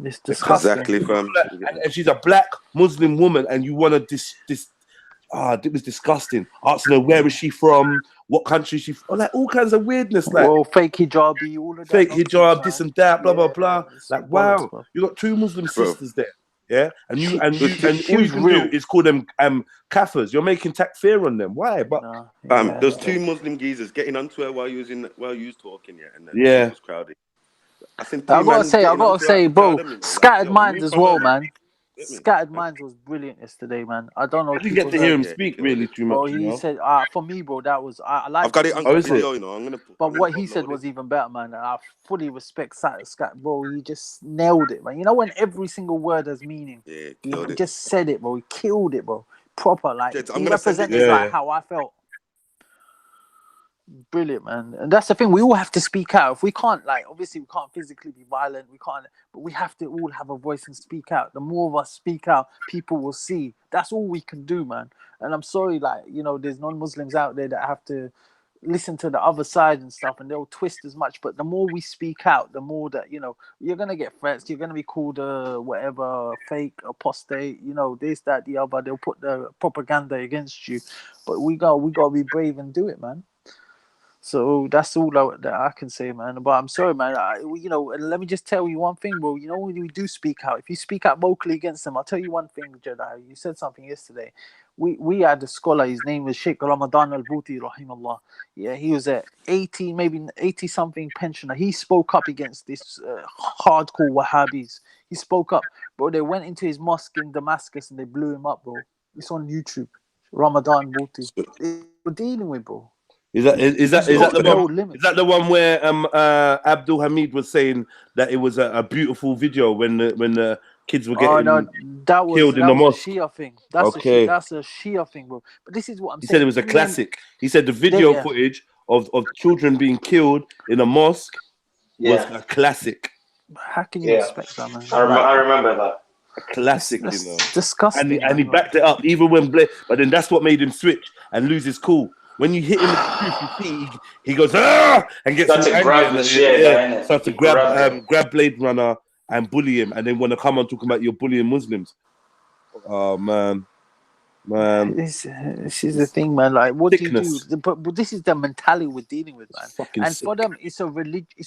It's disgusting. Exactly, fam. And she's a black Muslim woman, and you want to it was disgusting. Asking her where is she from, what country is she from, like all kinds of weirdness, like fake hijabi, all of that. fake nonsense, hijab, man. this and that, blah blah blah. Like wow, bollocks, you got two Muslim sisters there, yeah, and she all you can do is call them kafirs. You're making takfir on them. Why? But there's two Muslim geezers getting onto her while you was talking, and then it was crowded. I gotta say, bro, scattered minds as well, man. Scattered Minds was brilliant yesterday, man. I don't know. I didn't get to hear him speak really too much. Bro, he said, for me, bro, that was I like. I've got it on video, you know. I'm gonna. But what he said was even better, man. I fully respect Scat, bro. He just nailed it, man. You know when every single word has meaning. Yeah, he just said it, bro. He killed it, bro. Proper, like Jets, he represented like how I felt. Brilliant, man. And that's the thing, we all have to speak out. If we can't, like, obviously we can't physically be violent, we can't, but we have to all have a voice and speak out. The more of us speak out, people will see. That's all we can do, man. And I'm sorry, like, you know, there's non-Muslims out there that have to listen to the other side and stuff, and they'll twist as much. But the more we speak out, the more that, you know, you're gonna get threats, you're gonna be called whatever, fake, apostate, you know, this, that, the other. They'll put the propaganda against you. But we gotta be brave and do it, man. So that's all that I can say, man. But I'm sorry, man. You know, let me just tell you one thing, bro. You know, when we do speak out, if you speak out vocally against them, I'll tell you one thing, Jedi. You said something yesterday. We had a scholar. His name was Sheikh Ramadan al-Bouti, rahimahullah. Yeah, he was a 80 something pensioner. He spoke up against this hardcore Wahhabis. He spoke up, bro. They went into his mosque in Damascus and they blew him up, bro. It's on YouTube. Ramadan Bouti. They were dealing with, bro. Is that the one where Abdul Hamid was saying that it was a beautiful video when the kids were getting killed in the mosque? A Shia thing. That's a Shia thing, bro. But this is what I'm saying. He said it was a classic. He said the video footage of children being killed in a mosque was a classic. How can you expect that, man? I remember that. A classic, you know. Disgusting. And he backed it up even when but then that's what made him switch and lose his cool. When you hit him with the truth, you see he goes and gets angry. Starts to grab Blade Runner and bully him, and then want to come on talking about you're bullying Muslims. Oh man. This is the thing, man. Like, what Sickness. do you do? But this is the mentality we're dealing with, man. And for them, it's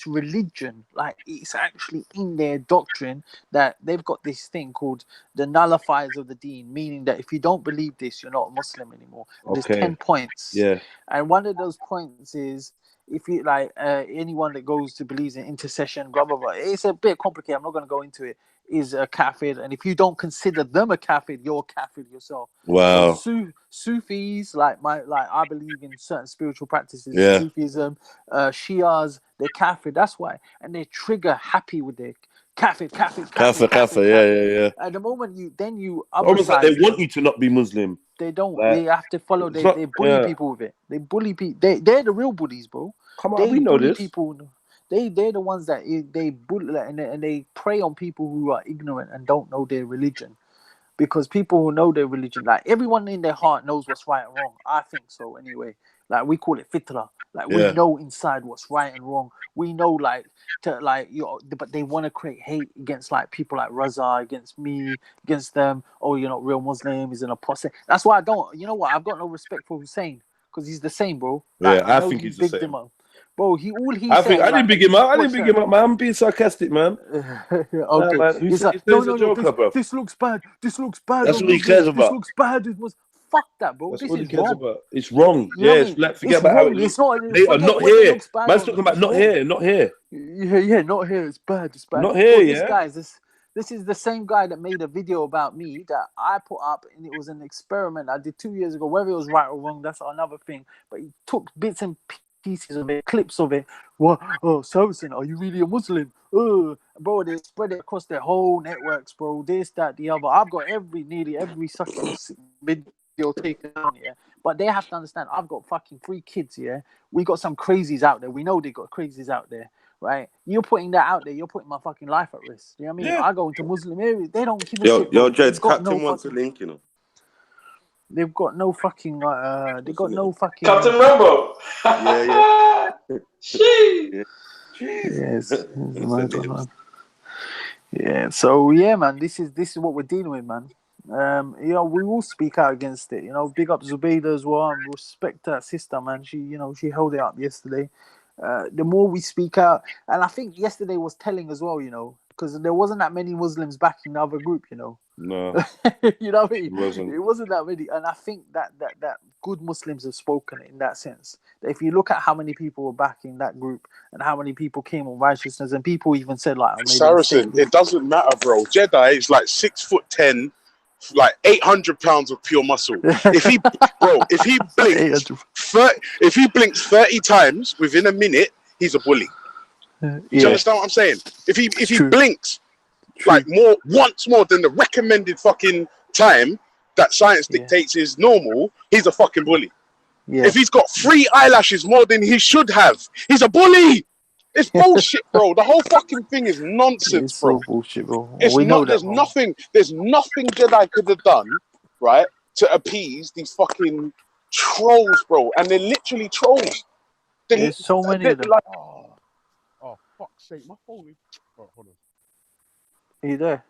religion. Like, it's actually in their doctrine that they've got this thing called the nullifiers of the deen, meaning that if you don't believe this, you're not a Muslim anymore. There's 10 points. Yeah. And one of those points is, if you anyone that believes in intercession, blah blah blah. It's a bit complicated. I'm not going to go into it. is a kafir, and if you don't consider them a kafir, you're a kafir yourself. Wow. So Sufis, like I believe in certain spiritual practices, Yeah. Sufism, Shias, they're kafir. That's why, and they trigger happy with their kafir. Yeah. At the moment you other Almost like they sides, want you to not be Muslim. they don't. Like, They have to follow. it's They not- bully yeah. people with it. They bully people. They're the real bullies, bro. Come on, They we know bully this. people. They're the ones that they bully and they prey on people who are ignorant and don't know their religion. Because people who know their religion, like everyone in their heart knows what's right and wrong. I think so anyway. Like we call it fitra. Like we Yeah. know inside what's right and wrong. We know but they want to create hate against like people like Raza, against me, against them. Oh, you're not real Muslim, he's an apostate. That's why I don't. You know what? I've got no respect for Hussein because he's the same, bro. Like, Yeah, I know think you he's the bigged same. him up. Bro, he I said. didn't big him up. I didn't big him up, man. I'm being sarcastic, man. Okay, man. he's like, He's no, a joker, bro. this looks bad. This looks bad. That's on what he Muslims. cares This about. looks bad. It was fuck that, bro. That's This what he is cares wrong. about. It's wrong. You know what I Yeah, mean? like, forget It's about how it wrong. looks. It's not. Later, Forget not whether it here. looks bad Man's or talking not. about It's not wrong. here, not here. Yeah, not here. It's bad. It's bad. Not here, This yeah. guy, this is the same guy that made a video about me that I put up, and it was an experiment I did 2 years ago. Whether it was right or wrong, that's another thing. But he took bits and pieces of it, clips of it. What? Oh, Saracen, are you really a Muslim? Bro, they spread it across their whole networks, bro. This, that, the other. I've got nearly every fucking video taken down, yeah. But they have to understand, I've got fucking 3 kids, yeah. We got some crazies out there. We know they got crazies out there, right? You're putting that out there. You're putting my fucking life at risk. You know what I mean? Yeah. I go into Muslim areas. They don't give a shit. Yo, Bro. Jeds, Captain wants a link, you know. They've got no fucking. They got no fucking. Captain Rambo. Yeah. She. Yes. Yeah. Yeah. So yeah, man. This is what we're dealing with, man. You know, we will speak out against it. You know, big up Zubaydah as well, and respect that sister, man. She held it up yesterday. The more we speak out, and I think yesterday was telling as well, you know, because there wasn't that many Muslims backing the other group, you know. No. You know what I mean? It wasn't that many, and I think that good Muslims have spoken in that sense. That if you look at how many people were backing that group and how many people came on righteousness, and people even said like, Saracen, it doesn't matter, bro. Jedi is like 6'10", like 800 pounds of pure muscle. If he blinks 30 times within a minute, he's a bully. Do you understand what I'm saying? If he blinks like once more than the recommended fucking time that science dictates is normal, he's a fucking bully. Yeah. If he's got 3 eyelashes more than he should have, he's a bully. It's bullshit, bro. The whole fucking thing is nonsense, it's bro. So bullshit, bro. There's nothing Jedi could have done, right, to appease these fucking trolls, bro. And they're literally trolls. There's so many of them. Like, oh, fuck's sake, my phone is... Oh, hold on. Are you there?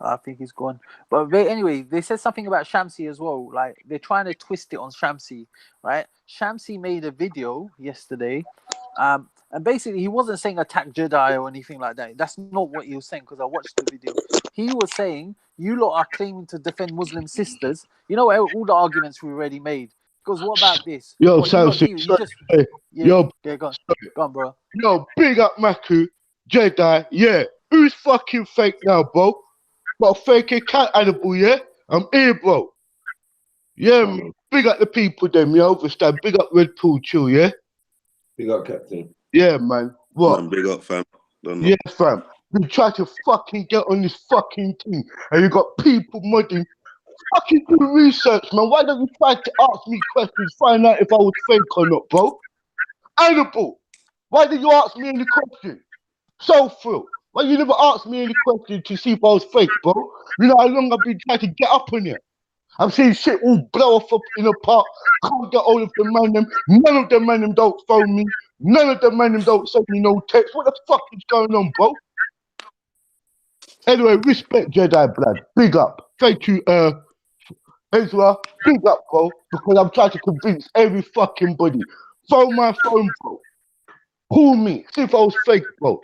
I think he's gone. But anyway, they said something about Shamsi as well. Like, they're trying to twist it on Shamsi, right? Shamsi made a video yesterday. And basically, he wasn't saying attack Jedi or anything like that. That's not what he was saying, because I watched the video. He was saying, you lot are claiming to defend Muslim sisters. You know, all the arguments we already made. Because what about this? Yo, Sam, go on, bro. Yo, big up Maku, Jedi, yeah. Who's fucking fake now, bro? Got a fake cat animal, yeah? I'm here, bro. Yeah, man. Big up the people, them, you understand? Big up Red Pool Chill, yeah? Big up, Captain. Yeah, man. What? Man, big up, fam. Yeah, fam. You try to fucking get on this fucking thing, and you got people modding. Fucking do research, man. Why don't you try to ask me questions, find out if I was fake or not, bro? Animal. Why did you ask me any question? Soulful. Why you never asked me any question to see if I was fake, bro? You know how long I've been trying to get up on you. I'm seeing shit all blow off up in a park. Can't get all of them, man. None of them, man, don't phone me. None of them, man, don't send me no text. What the fuck is going on, bro? Anyway, respect Jedi blood. Big up. Thank you, Ezra. Big up, bro. Because I'm trying to convince every fucking body. Phone my phone, bro. Call me. See if I was fake, bro.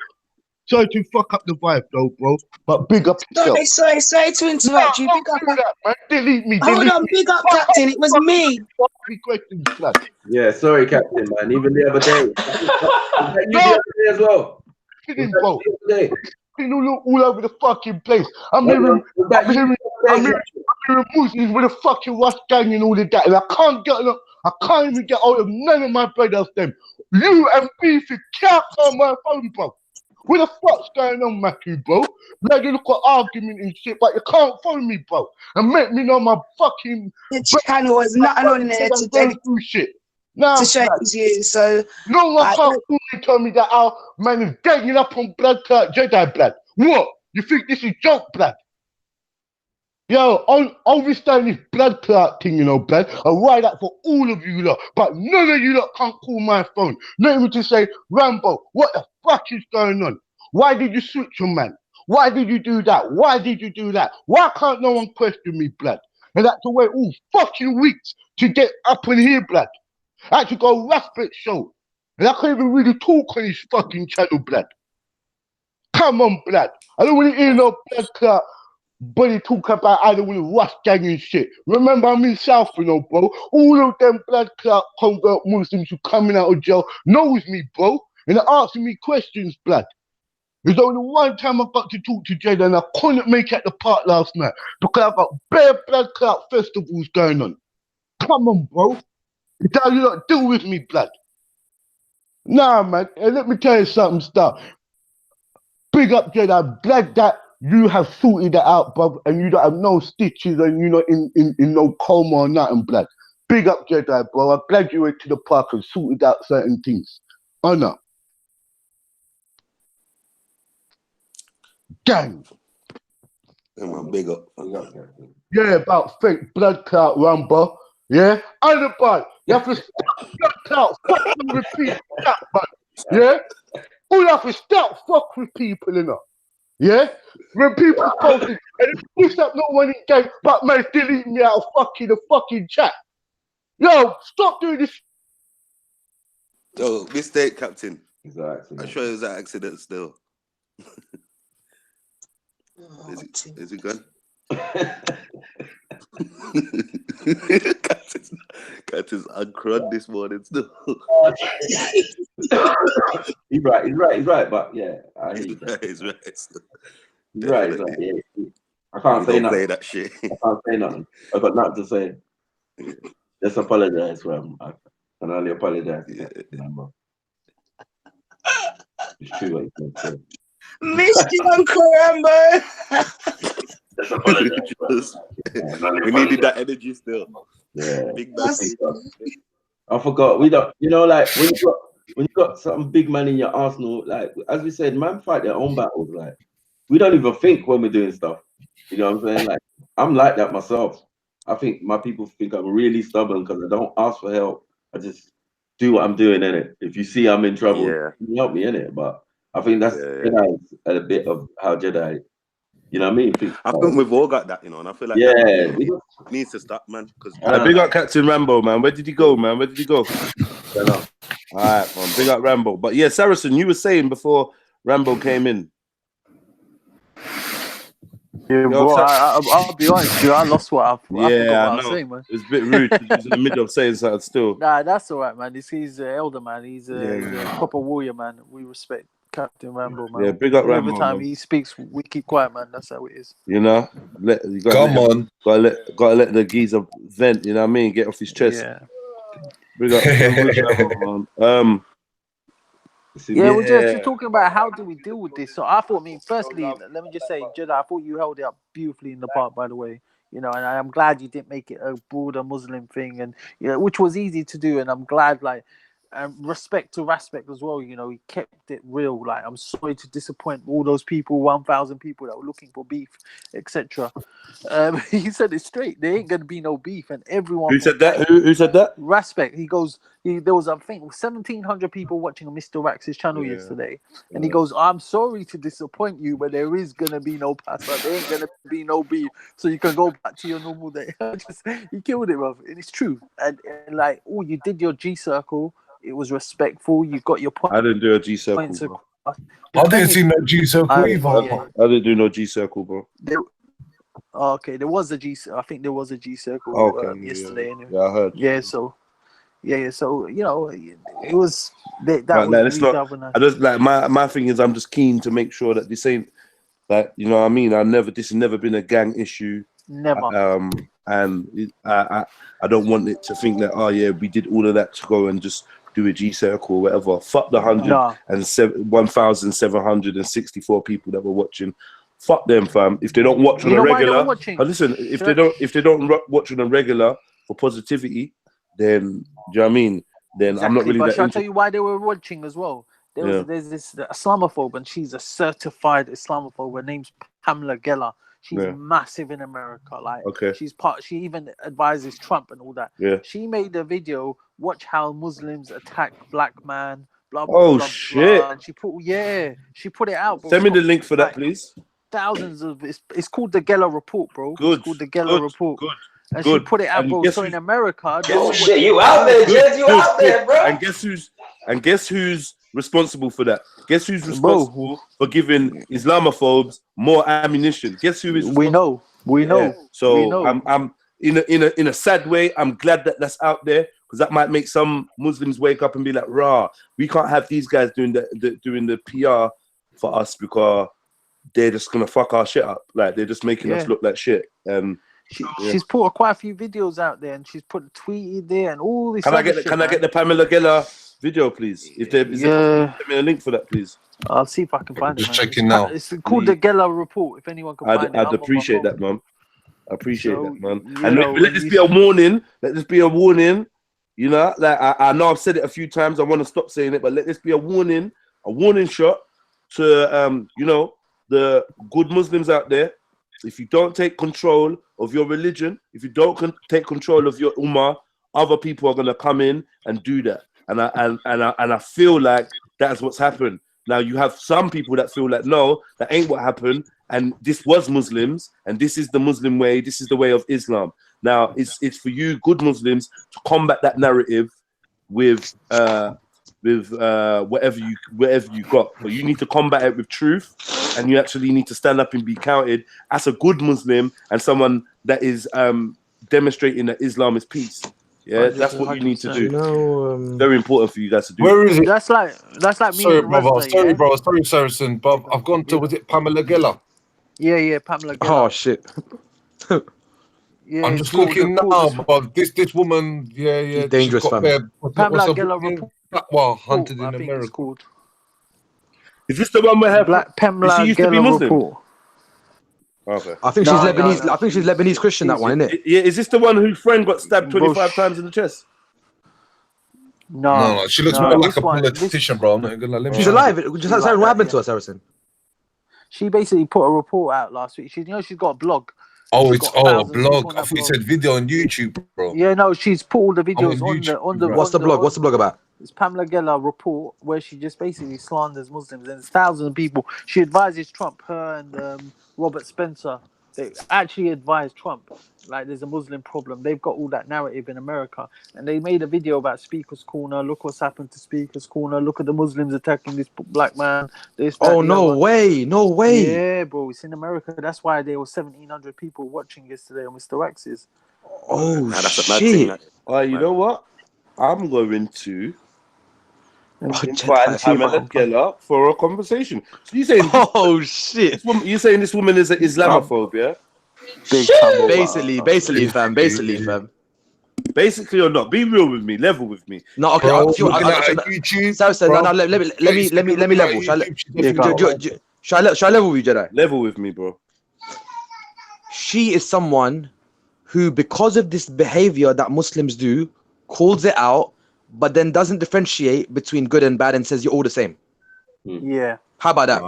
Sorry to fuck up the vibe, though, bro. But big up yourself. Sorry to interrupt you. Big up, man. Delete me. Hold on, big up, Captain. It was me. Yeah, sorry, Captain, man. Even the other day. You the other day as well. Kidding, bro. all over the fucking place. I'm hearing Muslims with a fucking Rush gang and all of that, and I can't even get hold of none of my brothers. Them, you and Beefy can't on my phone, bro. What the fuck's going on, Matthew, bro? Like you look at argument and shit, but you can't phone me, bro, and make me know my fucking the channel was not on there to do shit. Now, to shame you, so no one can't tell me that our man is ganging up on blood clot Jedi blood. What? You think this is joke blood? Yo, I'll understand this blood clot thing, you know, blood. I'll write that for all of you lot, but none of you lot can't call my phone. Not even to say, Rambo, what the fuck is going on? Why did you switch your man? Why did you do that? Why did you do that? Why can't no one question me, blood? And I had to wait all fucking weeks to get up in here, blood. I had to go Raspberry show. And I can't even really talk on his fucking channel, blood. Come on, blood. I don't want to hear no blood clot. Buddy talk about I don't want to rush gang and shit. Remember, I'm in South, you know, bro. All of them blood clot convert Muslims who coming out of jail knows me, bro. And they're asking me questions, blood. There's only one time I got to talk to Jedi and I couldn't make it at the park last night because I've got bare blood clot festivals going on. Come on, bro. It's how you lot deal with me, blood. Nah, man. And let me tell you something, stuff. Big up, Jedi. Glad that you have sorted that out, bruv, and you don't have no stitches and you're not in no coma or nothing, blood. Big up, Jedi, bro. I'm glad you went to the park and sorted out certain things. Honor. Gang. Big up. Yeah, about fake blood clot, Rumble. Yeah? Other bud. You have to stop blood clot. Fuck with people. Yeah? All you have to stop fuck with people, you know. Yeah? When people posted, and it push up no one in game, but man, delete me out of the fucking chat. Yo, stop doing this. Oh, mistake, Captain. Exactly. I'm sure it was an accident still. Is it good? Captain's uncrud this morning still. He's right, but yeah, I hear you. He's right. He's right. Yeah. I can't say nothing. Play that shit. I can't say nothing. I've got nothing to say. Just apologize for him. I can only apologize. Yeah. Remember. It's true what you said. Missed you, Uncle Rambo. Just apologize. We needed that energy still. Yeah. Big I forgot. We don't. You know, like when you got some big man in your arsenal, like as we said, man fight their own battles. Like we don't even think when we're doing stuff. You know what I'm saying? Like I'm like that myself. I think my people think I'm really stubborn because I don't ask for help. I just do what I'm doing in it. If you see I'm in trouble, you help me in it. But I think that's a bit of how Jedi. You know what I mean? I think we've all got that, you know, and I feel like that needs to stop, man. Because big up Captain Rambo, man. Where did he go, man? Where did he go? All right, man. Big up Rambo. But yeah, Saracen, you were saying before Rambo came in. Yeah, bro, I'll be honest with you, I lost what I was saying, man. It was a bit rude. He was in the middle of saying something still. Nah, that's all right, man. He's an elder, man. He's a proper warrior, man. We respect Captain Rambo, man. Yeah, big up Rambo. Every time man. he speaks, we keep quiet, man. That's how it is. You know? Gotta let the geezer vent, you know what I mean? Get off his chest. Yeah. Big up Rambo, man. We're just talking about how do we deal with this. So I thought, firstly, let me just say, Jedi, I thought you held it up beautifully in the park, by the way. You know, and I'm glad you didn't make it a broader Muslim thing, and which was easy to do. And I'm glad, like, respect to Raspect as well. You know, he kept it real. Like, I'm sorry to disappoint all those people, 1,000 people that were looking for beef, etc. He said it straight. There ain't gonna be no beef, and everyone. Who said that? Who said that? Raspect. He goes. There was, I think, 1,700 people watching Mr. Rax's channel yesterday, and he goes, "I'm sorry to disappoint you, but there is gonna be no pasta. There ain't gonna be no beef, so you can go back to your normal day." He killed it, bro, and it's true. And like, you did your G circle. It was respectful. You got your point. I didn't do a G circle. I didn't see no G circle either. I didn't do no G circle, bro. Okay, there was a G. I think there was a G circle yesterday. Anyway. Yeah, I heard. Yeah, so. Yeah. So it was that. I just like my thing is I'm just keen to make sure that this ain't Like, you know what I mean? This has never been a gang issue. Never. I don't want it to think that, oh yeah, we did all of that to go and just do a G circle or whatever. Fuck the 1,764 people that were watching. Fuck them, fam. If they don't watch on a regular, listen. If they don't watch on a regular for positivity, then do you know what I mean? Then I'm not really but that shall I into. tell you why they were watching as well? There's this Islamophobe, and she's a certified Islamophobe. Her name's Pamela Geller. She's massive in America. Like, she even advises Trump and all that. Yeah. She made a video. Watch how Muslims attack black man. Blah blah Oh blah. shit! Blah. And she put it out. Bro. Send me the link for that, please. Thousands of it's called the Geller Report, bro. Good. It's called the Geller Report. Good. And she put it out, bro. So in America, oh shit, you out there, Jez? You out there, bro? And guess who's responsible for that? Guess who's responsible for giving Islamophobes more ammunition? Guess who is? We know. So I'm in a sad way. I'm glad that that's out there, because that might make some Muslims wake up and be like, "Rah, we can't have these guys doing the PR for us, because they're just gonna fuck our shit up. Like, they're just making us look like shit." She's put quite a few videos out there, and she's put tweeted there and all this. Can I get the Pamela Geller video, please? Send me a link for that, please. I'll see if I can find it. Just checking now. It's called the Geller Report. If anyone can find it, I'd appreciate that, man. I appreciate that, man. And know, let this be a warning. Let this be a warning. You know, like I know I've said it a few times. I want to stop saying it, but let this be a warning shot to you know, the good Muslims out there. If you don't take control of your religion, if you don't take control of your ummah, other people are gonna come in and do that. And I feel like that's what's happened. Now you have some people that feel like, no, that ain't what happened, and this was Muslims, and this is the Muslim way, this is the way of Islam. Now it's for you good Muslims to combat that narrative with whatever you got, but you need to combat it with truth, and you actually need to stand up and be counted as a good Muslim and someone that is demonstrating that Islam is peace. Yeah, that's what you need to do. Very important for you guys to do. Where is it? That's like me. Sorry, brother. Sorry, Saracen. But I've gone to, was it Pamela Geller? Yeah, Pamela Geller. Oh shit. Yeah, I'm just looking now, but this woman, she's dangerous, fam. Pamela Geller Report. Well, hunted in America. It's called. Is this the one where Black Pamela Geller Report? Okay. I think she's Lebanese. I think she's Lebanese Christian. That one, isn't it? Yeah. Is this the one whose friend got stabbed 25 times in the chest? No. She looks more like a politician, bro. I'm not gonna let me. She's alive. What happened to her, Saracen? She basically put a report out last week. She's got a blog. Oh, it's a blog. I thought you said video on YouTube, bro. Yeah, no, she's put all the videos on the. What's the blog? What's the blog about? It's Pamela Geller Report, where she just basically slanders Muslims, and there's thousands of people. She advises Trump, her and Robert Spencer. They actually advise Trump, like, there's a Muslim problem. They've got all that narrative in America, and they made a video about Speaker's Corner. Look what's happened to Speaker's Corner. Look at the Muslims attacking this black man. No way. Yeah, bro, it's in America. That's why there were 1,700 people watching yesterday on Mr. X's. Oh, that's a mad thing. You know what? I'm going to invite Pamela Geller for a conversation. So you saying? Oh shit! You saying this woman is an Islamophobe? Yeah. Basically, fam. Basically or not? Be real with me. Level with me. No, okay. Saracen, no. Let me level. Shall I level with you, Jedi? Level with me, bro. She is someone who, because of this behavior that Muslims do, calls it out, but then doesn't differentiate between good and bad and says you're all the same. Yeah. How about that?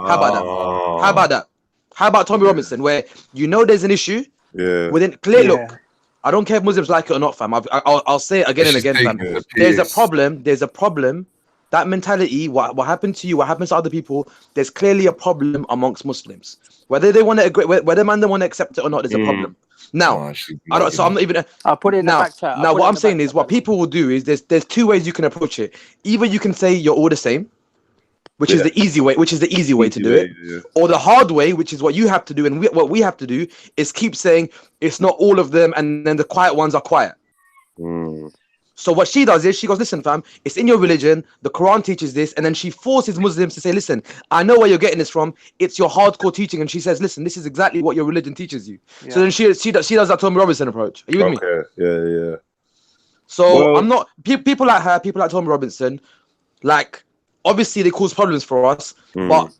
How about Tommy Robinson, where there's an issue? Yeah. Look, I don't care if Muslims like it or not, fam. I'll say it again and again, fam. There's a problem. That mentality, what happened to you, what happens to other people, there's clearly a problem amongst Muslims. Whether they want to agree, whether man they want to accept it or not, there's a problem. Now, I'm not even. I'll put it in the back chat. Now, what I'm saying is, what people will do is, there's two ways you can approach it. Either you can say you're all the same, which is the easy way, to do it, or the hard way, which is what you have to do, and what we have to do is keep saying it's not all of them, and then the quiet ones are quiet. So what she does is she goes, listen, fam, it's in your religion. The Quran teaches this, and then she forces Muslims to say, listen, I know where you're getting this from. It's your hardcore teaching, and she says, listen, this is exactly what your religion teaches you. So then she does that Tommy Robinson approach. Are you with me? Okay. Yeah. So Well, I'm not people like her, people like Tommy Robinson, like obviously they cause problems for us, but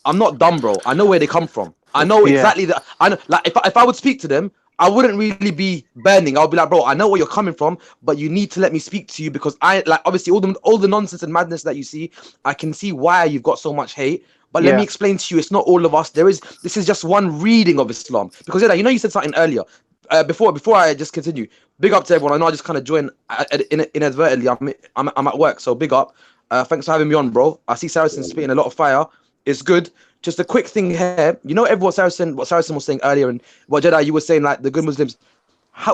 I'm not dumb, bro. I know where they come from. I know exactly that. I know, like, if I would speak to them, I wouldn't really be burning. I'll be like, bro, I know where you're coming from, but you need to let me speak to you because I like obviously all the nonsense and madness that you see. I can see why you've got so much hate. But let me explain to you, it's not all of us. This is just one reading of Islam. Because you know, you said something earlier. Before I just continue, big up to everyone. I know I just kind of joined inadvertently. I'm at work, so big up. Thanks for having me on, bro. I see Saracen spitting a lot of fire. It's good. Just a quick thing here. You know, what Saracen was saying earlier, and what Jedi you were saying, like the good Muslims.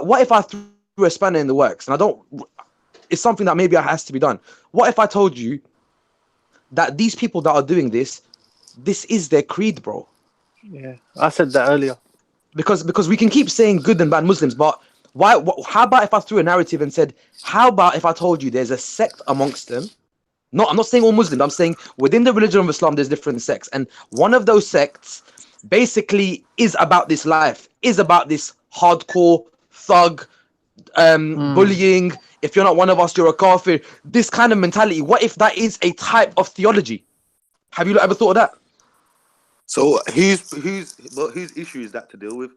What if I threw a spanner in the works? And I don't. It's something that maybe has to be done. What if I told you that these people that are doing this is their creed, bro? Yeah, I said that earlier. Because we can keep saying good and bad Muslims, but why? How about if I threw a narrative and said, how about if I told you there's a sect amongst them? No, I'm not saying all Muslims. I'm saying within the religion of Islam, there's different sects. And one of those sects basically is about this life, is about this hardcore thug, bullying. If you're not one of us, you're a kafir. This kind of mentality. What if that is a type of theology? Have you ever thought of that? So whose issue is that to deal with?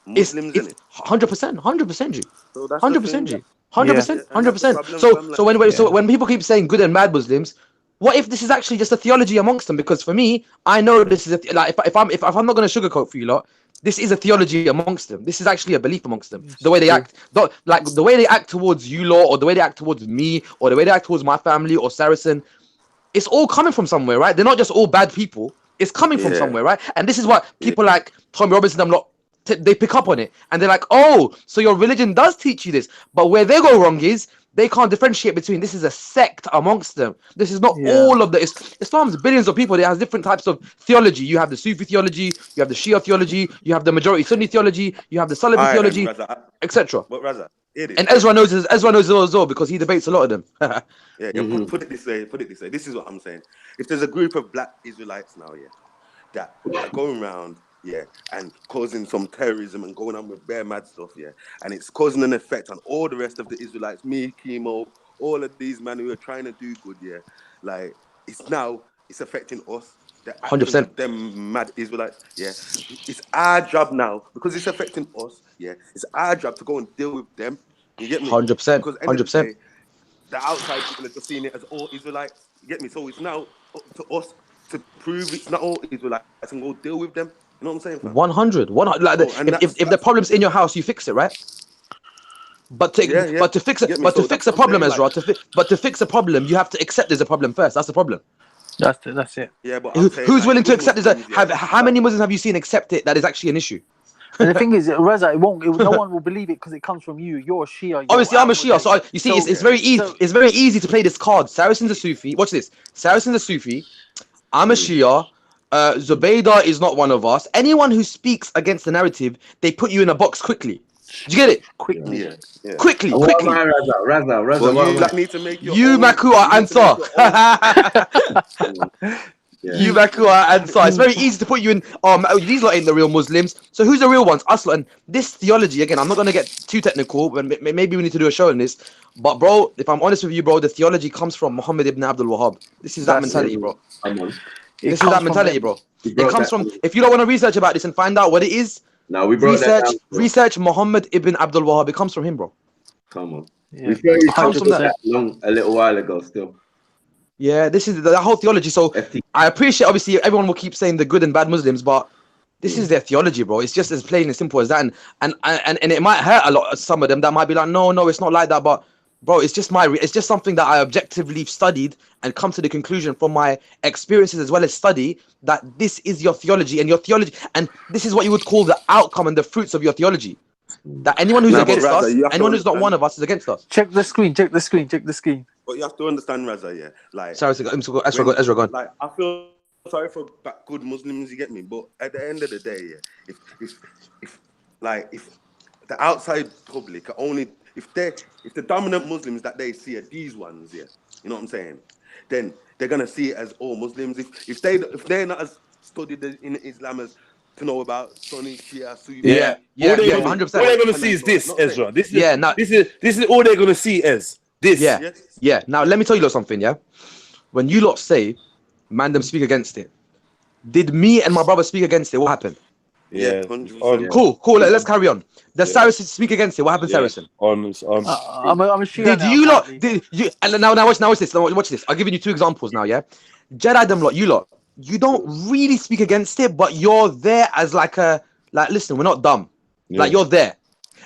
Muslims, it's 100%, G. So that's 100%, G. 100%, 100%. So when people keep saying good and bad Muslims, what if this is actually just a theology amongst them? Because for me, I know this is like if I'm not going to sugarcoat for you lot, this is a theology amongst them. This is actually a belief amongst them. The way they act, like the way they act towards you lot, or the way they act towards me, or the way they act towards my family or Saracen, it's all coming from somewhere, right? They're not just all bad people. It's coming from somewhere, right? And this is what people like Tommy Robinson, I'm not. They pick up on it and they're like, oh, so your religion does teach you this. But where they go wrong is they can't differentiate between this is a sect amongst them. This is not all of the Islam's billions of people. It has different types of theology. You have the Sufi theology, you have the Shia theology, you have the majority Sunni theology, you have the Salafi theology, etc. But Raza, and Ezra knows it as well because he debates a lot of them. Put it this way. This is what I'm saying. If there's a group of black Israelites now, that are going around, and causing some terrorism and going on with bare mad stuff, and it's causing an effect on all the rest of the Israelites, me, Chemo, all of these men who are trying to do good, like it's affecting us. The actions of them mad Israelites, it's our job now because it's affecting us. It's our job to go and deal with them. You get me? 100%. Because end of the day, the outside people are just seeing it as all Israelites. You get me? So it's now up to us to prove it's not all Israelites and go deal with them. You know what I'm saying, fam? 100. Like if the problem's in your house, you fix it, right? But to fix a problem, Ezra, to fix a problem, you have to accept there's a problem first. That's the problem. That's it. Yeah, but who's willing to accept this? How many Muslims have you seen accept it that is actually an issue? And the thing is, Reza, no one will believe it because it comes from you. You're a Shia. Obviously, I'm a Shia, so you see, it's very easy. It's very easy to play this card. Saracen's a Sufi. Watch this. Saracen's a Sufi. I'm a Shia. Zubaydah is not one of us. Anyone who speaks against the narrative, they put you in a box quickly. Do you get it? Quickly. Quickly. Raza. You need to make your you Makua answer. You Makua answer. It's very easy to put you in. These lot ain't the real Muslims. So who's the real ones? Us lot. And this theology again. I'm not gonna get too technical, but maybe we need to do a show on this. But bro, if I'm honest with you, bro, the theology comes from Muhammad ibn Abdul Wahhab. This is that mentality, bro. This is that mentality, bro. It comes from. If you don't want to research about this and find out what it is, research Muhammad ibn Abdul Wahhab. It comes from him, bro. Come on. Yeah. We feel it comes from that a little while ago still. Yeah, this is the whole theology. So I appreciate, obviously, everyone will keep saying the good and bad Muslims, but this is their theology, bro. It's just as plain and simple as that. And it might hurt a lot. Some of them that might be like, no, it's not like that. But bro, it's just something that I objectively studied and come to the conclusion from my experiences as well as study that this is your theology and and this is what you would call the outcome and the fruits of your theology. That anyone who's against us, anyone who's not one of us is against us. Check the screen. But you have to understand, Raza, like... Sorry, Ezra, go on. Like, I feel sorry for good Muslims, you get me? But at the end of the day, if the outside public are only if the dominant Muslims that they see are these ones, yeah, you know what I'm saying? Then they're gonna see it as all Muslims. If they're not as studied in Islam as to know about Sunni, Shia, Sufi, All they're gonna 100%. see is this, not saying. Ezra. This now, is all they're gonna see as this. Yeah. Now let me tell you something. Yeah, when you lot say, "Man, them speak against it," did me and my brother speak against it? What happened? Yeah, 100%. Cool. Let's carry on. The Saracens speak against it. What happened, Saracen? I'm a Shia Did now, you lot? apparently. Did you? And now watch this. Now watch this. I've given you 2 examples now. Yeah, Jedi them lot. You lot. You don't really speak against it, but you're there as like listen, we're not dumb. Like you're there,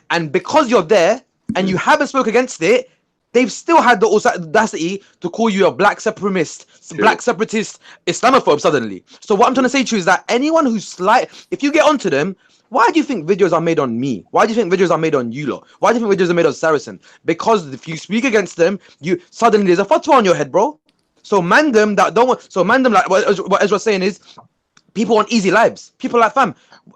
and because you're there and you haven't spoke against it, they've still had the audacity to call you a black separatist, black separatist, Islamophobe suddenly. So what I'm trying to say to you is that anyone who's if you get onto them, why do you think videos are made on me? Why do you think videos are made on you lot? Why do you think videos are made on Saracen? Because if you speak against them, you suddenly there's a fatwa on your head, bro. So man them that don't want, so man them like what Ezra's saying is people want easy lives. People like fam.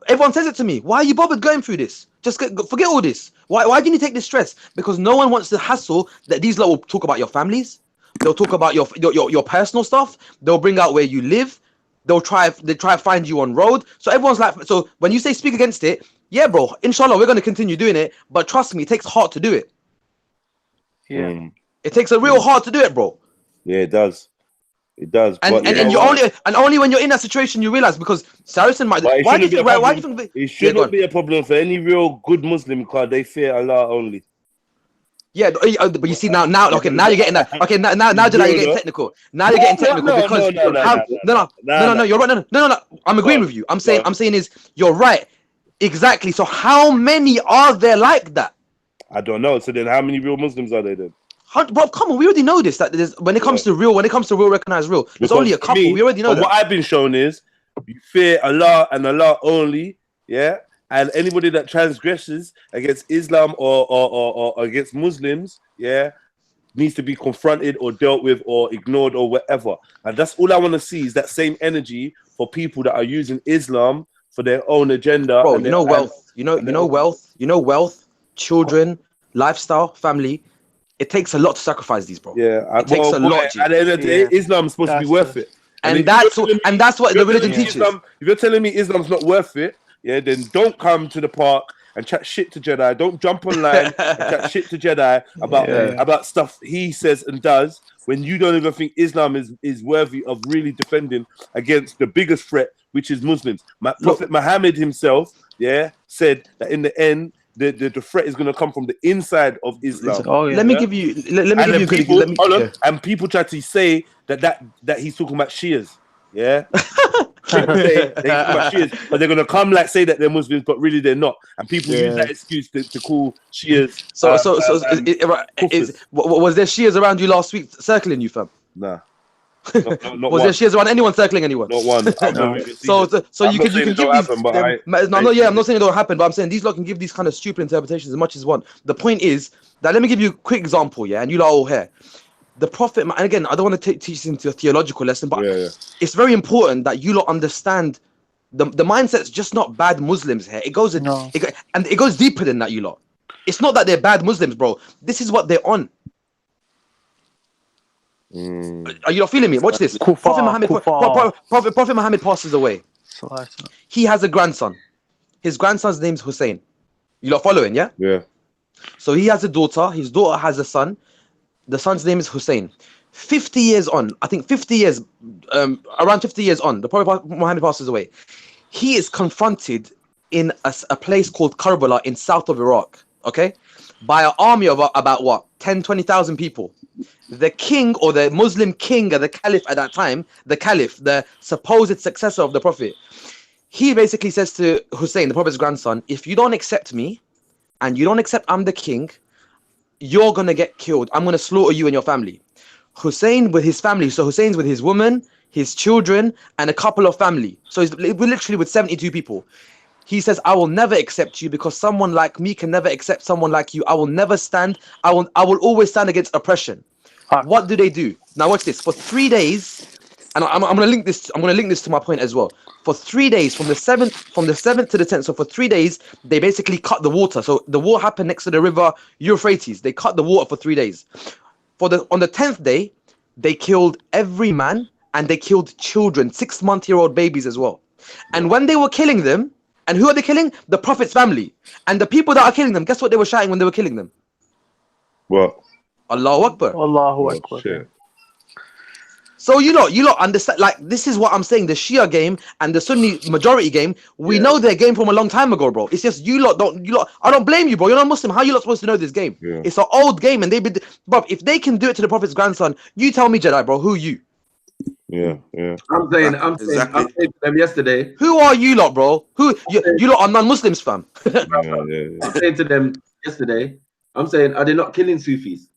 Everyone says it to me. Why are you bothered going through this? Just forget all this. Why do you take this stress? Because no one wants the hassle that these lot will talk about your families. They'll talk about your personal stuff. They'll bring out where you live. They try to find you on road. So everyone's like, so when you say speak against it, yeah, bro, inshallah, we're going to continue doing it. But trust me, it takes heart to do it. Yeah. It takes a real heart to do it, bro. Yeah, it does. It does. And only when you're in that situation you realize, because Saracen might. Why do you think? It shouldn't be a problem for any real good Muslim because they fear Allah only. Yeah, but you see now you're getting that. Okay, now Jedi, you're getting technical. Now you're getting technical because no, you're right. No. I'm agreeing with you. I'm saying is you're right. Exactly. So how many are there like that? I don't know. So then, how many real Muslims are there then? Bro, come on, we already know this. That there's when it comes to real recognized real, there's only a couple. We already know that. What I've been shown is you fear Allah and Allah only. Yeah. And anybody that transgresses against Islam or against Muslims, needs to be confronted or dealt with or ignored or whatever. And that's all I want to see is that same energy for people that are using Islam for their own agenda. Bro, wealth, children, lifestyle, family. It takes a lot to sacrifice these, bro. Yeah, it takes a lot. At the end of the day, Islam is supposed to be worth it. And that's what the religion teaches. If you're telling me Islam's not worth it, then don't come to the park and chat shit to Jedi. Don't jump online and chat shit to Jedi about stuff he says and does when you don't even think Islam is worthy of really defending against the biggest threat, which is Muslims. Prophet Muhammad himself, said that in the end, the threat is going to come from the inside of Islam. Let me give you. And people try to say that he's talking about Shias. Yeah. They talk about Shias, but they're gonna come say that they're Muslims, but really they're not. And people use that excuse to call Shias. Was there Shias around you last week circling you, fam? Nah. Not was there Shias around anyone circling anyone? Not one. So you can give these. I'm not saying it don't happen, but I'm saying these lot can give these kind of stupid interpretations as much as one. The point is that let me give you a quick example, and you lot are all here. The Prophet, and again, I don't want to teach this into a theological lesson, but it's very important that you lot understand the mindset's just not bad Muslims here. It goes it goes deeper than that, you lot. It's not that they're bad Muslims, bro. This is what they're on. Are you not feeling me? Watch this. Prophet Muhammad passes away. He has a grandson. His grandson's name's Hussein. You lot following, yeah? Yeah. So he has a daughter. His daughter has a son. The son's name is Hussein. 50 years on, I think 50 years, around 50 years on, the Prophet Muhammad passes away. He is confronted in a place called Karbala in south of Iraq, okay? By an army of about 10, 20,000 people. The king or the Muslim king or the caliph at that time, the supposed successor of the Prophet, he basically says to Hussein, the Prophet's grandson, if you don't accept me and you don't accept I'm the king, you're going to get killed. I'm going to slaughter you and your family. Hussein with his family. So Hussein's with his woman, his children, and a couple of family. So we're literally with 72 people. He says, I will never accept you because someone like me can never accept someone like you. I will never stand. I will always stand against oppression. What do? Now watch this. For 3 days, and I'm going to link this. I'm going to link this to my point as well. for 3 days, from the 7th to the 10th. So for 3 days, they basically cut the water. So the war happened next to the river Euphrates. They cut the water for 3 days. On the 10th day, they killed every man and they killed children, 6-month-old babies as well. And when they were killing them, and who are they killing? The Prophet's family. And the people that are killing them, guess what they were shouting when they were killing them? What? Allahu Akbar. Allahu Oh, Akbar. shit. So you lot understand, like, this is what I'm saying, the Shia game and the Sunni majority game, we know their game from a long time ago, bro. It's just I don't blame you, bro. You're not Muslim. How are you lot supposed to know this game? Yeah. It's an old game, and bro, if they can do it to the Prophet's grandson, you tell me, Jedi, bro, who you? Yeah. I'm saying to them yesterday. Who are you lot, bro? You lot are non-Muslims, fam. I'm saying to them yesterday, I'm saying, are they not killing Sufis?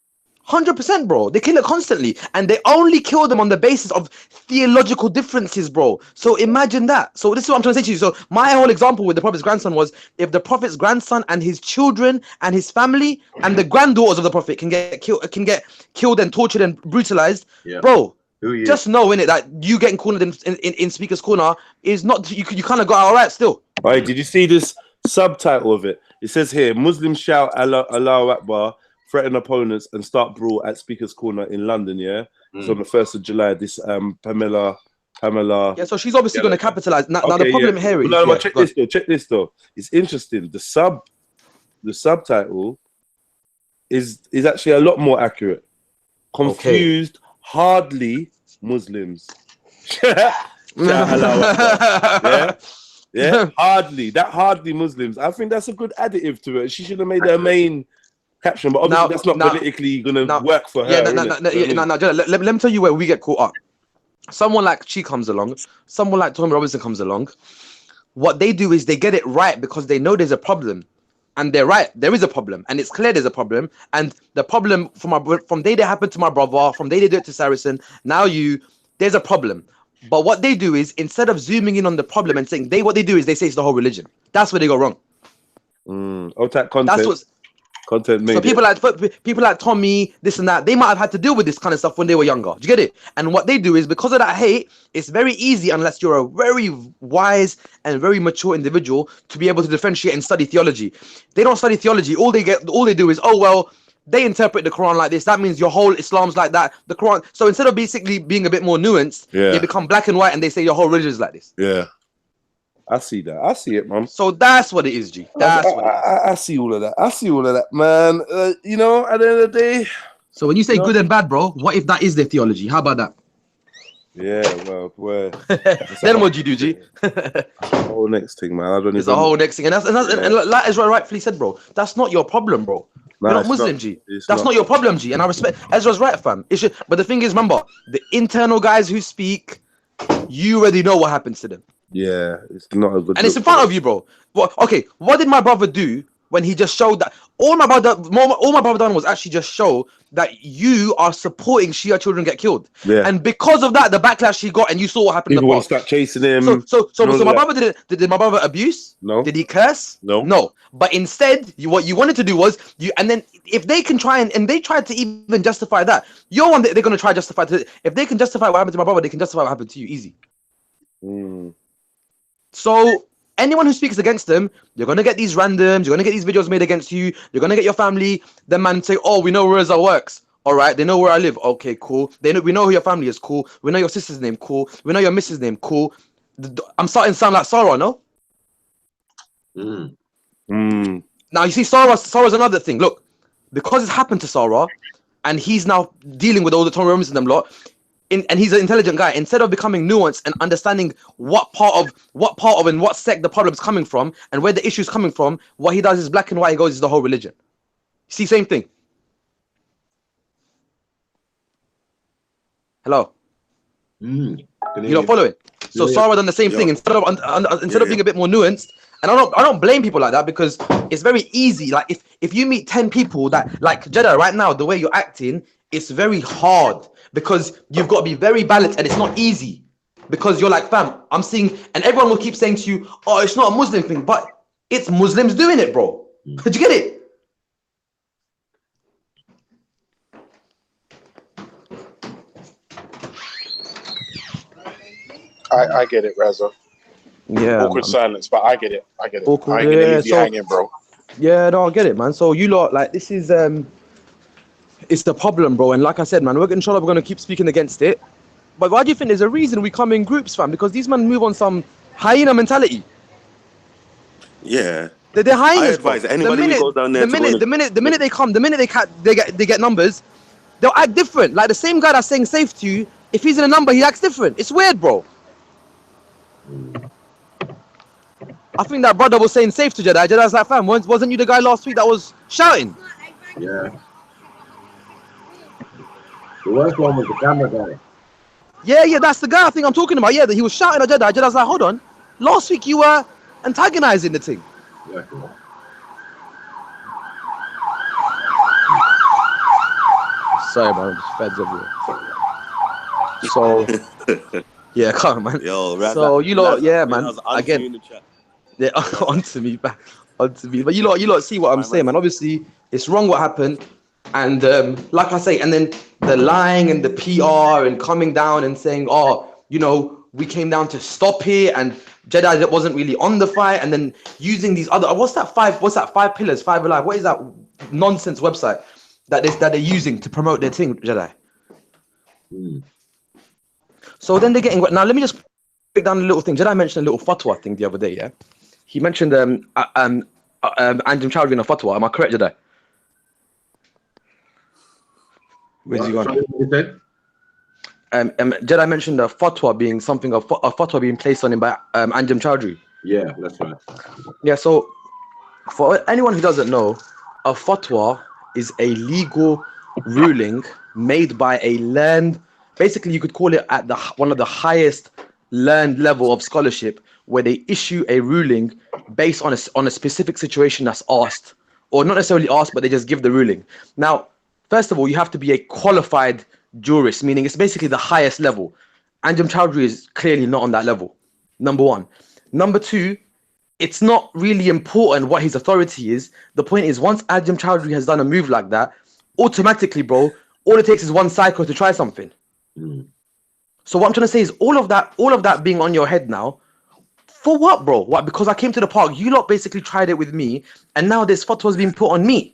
100%, bro. They kill it constantly, and they only kill them on the basis of theological differences, bro. So imagine that. So this is what I'm trying to say to you. So my whole example with the Prophet's grandson was, if the Prophet's grandson and his children and his family and the granddaughters of the Prophet can get killed and tortured and brutalized, bro. Just know, innit, that you getting cornered in Speaker's Corner is not, you kind of got all right still. All right, did you see this subtitle of it? It says here, Muslims shout Allahu Akbar, threaten opponents and start brawl at Speaker's Corner in London, yeah? It's on the 1st of July. This Pamela. Yeah, so she's obviously going to capitalize. Now the problem here is... No, check this though. It's interesting. The subtitle is actually a lot more accurate. Confused, hardly Muslims. Yeah, hardly. That hardly Muslims. I think that's a good additive to it. She should have made her main caption, but obviously that's not politically gonna work for her. Let me tell you where we get caught up. Someone like Chi comes along, someone like Tommy Robinson comes along. What they do is they get it right because they know there's a problem. And they're right, there is a problem, and it's clear there's a problem. And the problem from day that happened to my brother, from day they do it to Saracen, now there's a problem. But what they do is, instead of zooming in on the problem and saying, what they do is they say it's the whole religion. That's where they go wrong. That content. That's what's content made. So people like Tommy, this and that, they might have had to deal with this kind of stuff when they were younger. Do you get it? And what they do is, because of that hate, it's very easy, unless you're a very wise and very mature individual, to be able to differentiate and study theology. They don't study theology. All they do is, oh well, they interpret the Quran like this. That means your whole Islam's like that. The Quran. So instead of basically being a bit more nuanced, they become black and white, and they say your whole religion is like this. Yeah. I see that. I see it, man. So that's what it is, G. That's what it is. I see all of that. I see all of that, man. You know, at the end of the day. So when you say good and bad, bro, what if that is their theology? How about that? Yeah, well, then what do you do, G? The whole next thing, man. It's a whole next thing, and like Ezra rightfully said, bro. That's not your problem, bro. You're not Muslim, G. That's not your problem, G. And I respect Ezra's right, fam. But the thing is, remember, the internal guys who speak, you already know what happens to them. Yeah, it's not a good. And it's in front of you, bro. Well, okay, what did my brother do when he just showed that? All my brother done was actually just show that you are supporting Shia children get killed. Yeah. And because of that, the backlash he got, and you saw what happened. People want to start chasing him. So my brother did my brother abuse? No. Did he curse? No. But instead, what you wanted to do was and then if they can try and they tried to even justify that, you're one that they're gonna try to justify. If they can justify what happened to my brother, they can justify what happened to you easy. So anyone who speaks against them, you're gonna get these randoms, you're gonna get these videos made against you, you're gonna get your family. The man say, "Oh, we know where Reza works. All right, they know where I live. Okay, cool. We know who your family is. Cool. We know your sister's name. Cool. We know your missus' name. Cool." I'm starting to sound like Sarah, no? Now you see, Sarah's another thing. Look, because it's happened to Sarah, and he's now dealing with all the Tom Romans and them lot. And he's an intelligent guy. Instead of becoming nuanced and understanding what part of and what sect the problem's coming from and where the issue's coming from, what he does is black and white. He goes, "Is the whole religion." See, same thing. Hello. You're not following. So Sarah done the same thing. Instead of being a bit more nuanced, and I don't blame people like that, because it's very easy. Like if you meet 10 people that like Jedi right now, the way you're acting, it's very hard. Because you've got to be very balanced, and it's not easy. Because you're like, fam, I'm seeing, and everyone will keep saying to you, "Oh, it's not a Muslim thing," but it's Muslims doing it, bro. Did you get it? I get it, Raza. Yeah, Awkward man. silence, but I get it. I get it. Awkward. I ain't gonna Yeah, leave you hanging, bro. yeah, no, I get it, man. So you lot, like, this is it's the problem, bro. And like I said, man, inshallah we're gonna keep speaking against it. But why do you think there's a reason we come in groups, fam? Because these men move on some hyena mentality. Yeah. They're I hyenas, bro. advise anybody who goes down there The to go in minute they come, the minute they get numbers, they'll act different. Like the same guy that's saying safe to you, if he's in a number, he acts different. It's weird, bro. I think that brother was saying safe to Jedi. Jedi's like, fam, wasn't you the guy last week that was shouting? Yeah. The worst one was the camera guy. Yeah, that's the guy I think I'm talking about. Yeah, that he was shouting at Jedi. Jedi's like, hold on. Last week you were antagonizing the thing. Exactly. Sorry, man. Feds everywhere. So, yeah, come on, man. Yo, Razak, So you lot, yeah, man. man. Again, yeah, onto me, back, onto me. But you lot see what I'm saying, man. Obviously, it's wrong what happened, and like I say, and then the lying and the PR and coming down and saying, oh, you know, we came down to stop it, and Jedi that wasn't really on the fight, and then using these other what's that five pillars, five alive? What is that nonsense website that they're using to promote their thing, Jedi? So then they're getting now. Let me just break down a little thing. Jedi mentioned a little fatwa thing the other day. Yeah, he mentioned Anjem Chowdhury in a fatwa. Am I correct, Jedi? Where's he gone? Jedi mentioned a fatwa being something a fatwa being placed on him by Anjem Chowdhury. Yeah, that's right. Yeah. So for anyone who doesn't know, a fatwa is a legal ruling made by a learned. Basically, you could call it at one of the highest learned level of scholarship, where they issue a ruling based on a specific situation that's asked, or not necessarily asked, but they just give the ruling. Now, first of all, you have to be a qualified jurist, meaning it's basically the highest level. Anjem Chowdhury is clearly not on that level. Number one. Number two, it's not really important what his authority is. The point is, once Anjem Chowdhury has done a move like that, automatically, bro, all it takes is one cycle to try something. So what I'm trying to say is all of that being on your head now, for what, bro? What? Because I came to the park, you lot basically tried it with me, and now this fatwa's being put on me.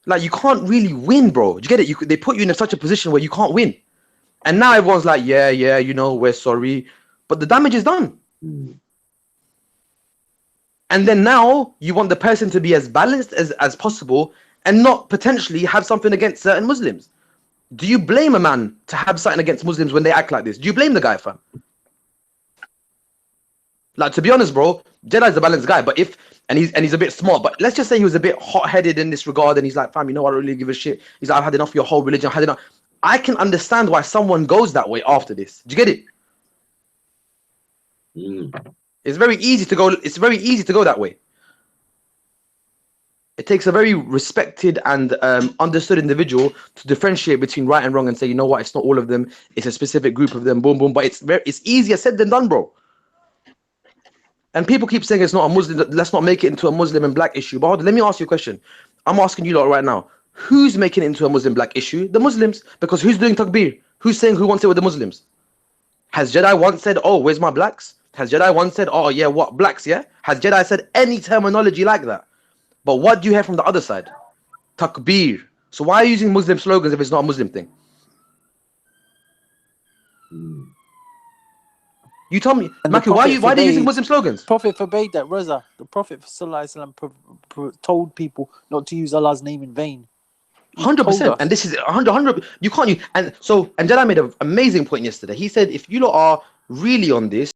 Like, you can't really win, bro. Do you get it? They put you in such a position where you can't win. And now everyone's like, yeah, you know, we're sorry. But the damage is done. And then now you want the person to be as balanced as possible and not potentially have something against certain Muslims. Do you blame a man to have something against Muslims when they act like this? Do you blame the guy, fam? Like, to be honest, bro, Jedi's a balanced guy, but he's a bit smart. But let's just say he was a bit hot-headed in this regard, and he's like, fam, you know, I don't really give a shit. He's like, I've had enough of your whole religion. I've had enough. I can understand why someone goes that way after this. Do you get it? It's very easy to go. It's very easy to go that way. It takes a very respected and understood individual to differentiate between right and wrong and say, you know what, it's not all of them. It's a specific group of them. Boom, boom. But it's easier said than done, bro. And people keep saying it's not a Muslim. Let's not make it into a Muslim and black issue. But hold on, let me ask you a question. I'm asking you lot right now. Who's making it into a Muslim black issue? The Muslims. Because who's doing takbir? Who's saying who wants it with the Muslims? Has Jedi once said, oh, where's my blacks? Has Jedi once said, oh, yeah, what, blacks, yeah? Has Jedi said any terminology like that? But what do you hear from the other side? Takbir. So why are you using Muslim slogans if it's not a Muslim thing? You tell me, Maki, why are they using Muslim slogans? Prophet forbade that, Reza. The Prophet told people not to use Allah's name in vain. 100%. And this is 100. You can't use. And Jedi made an amazing point yesterday. He said, if you lot are really on this,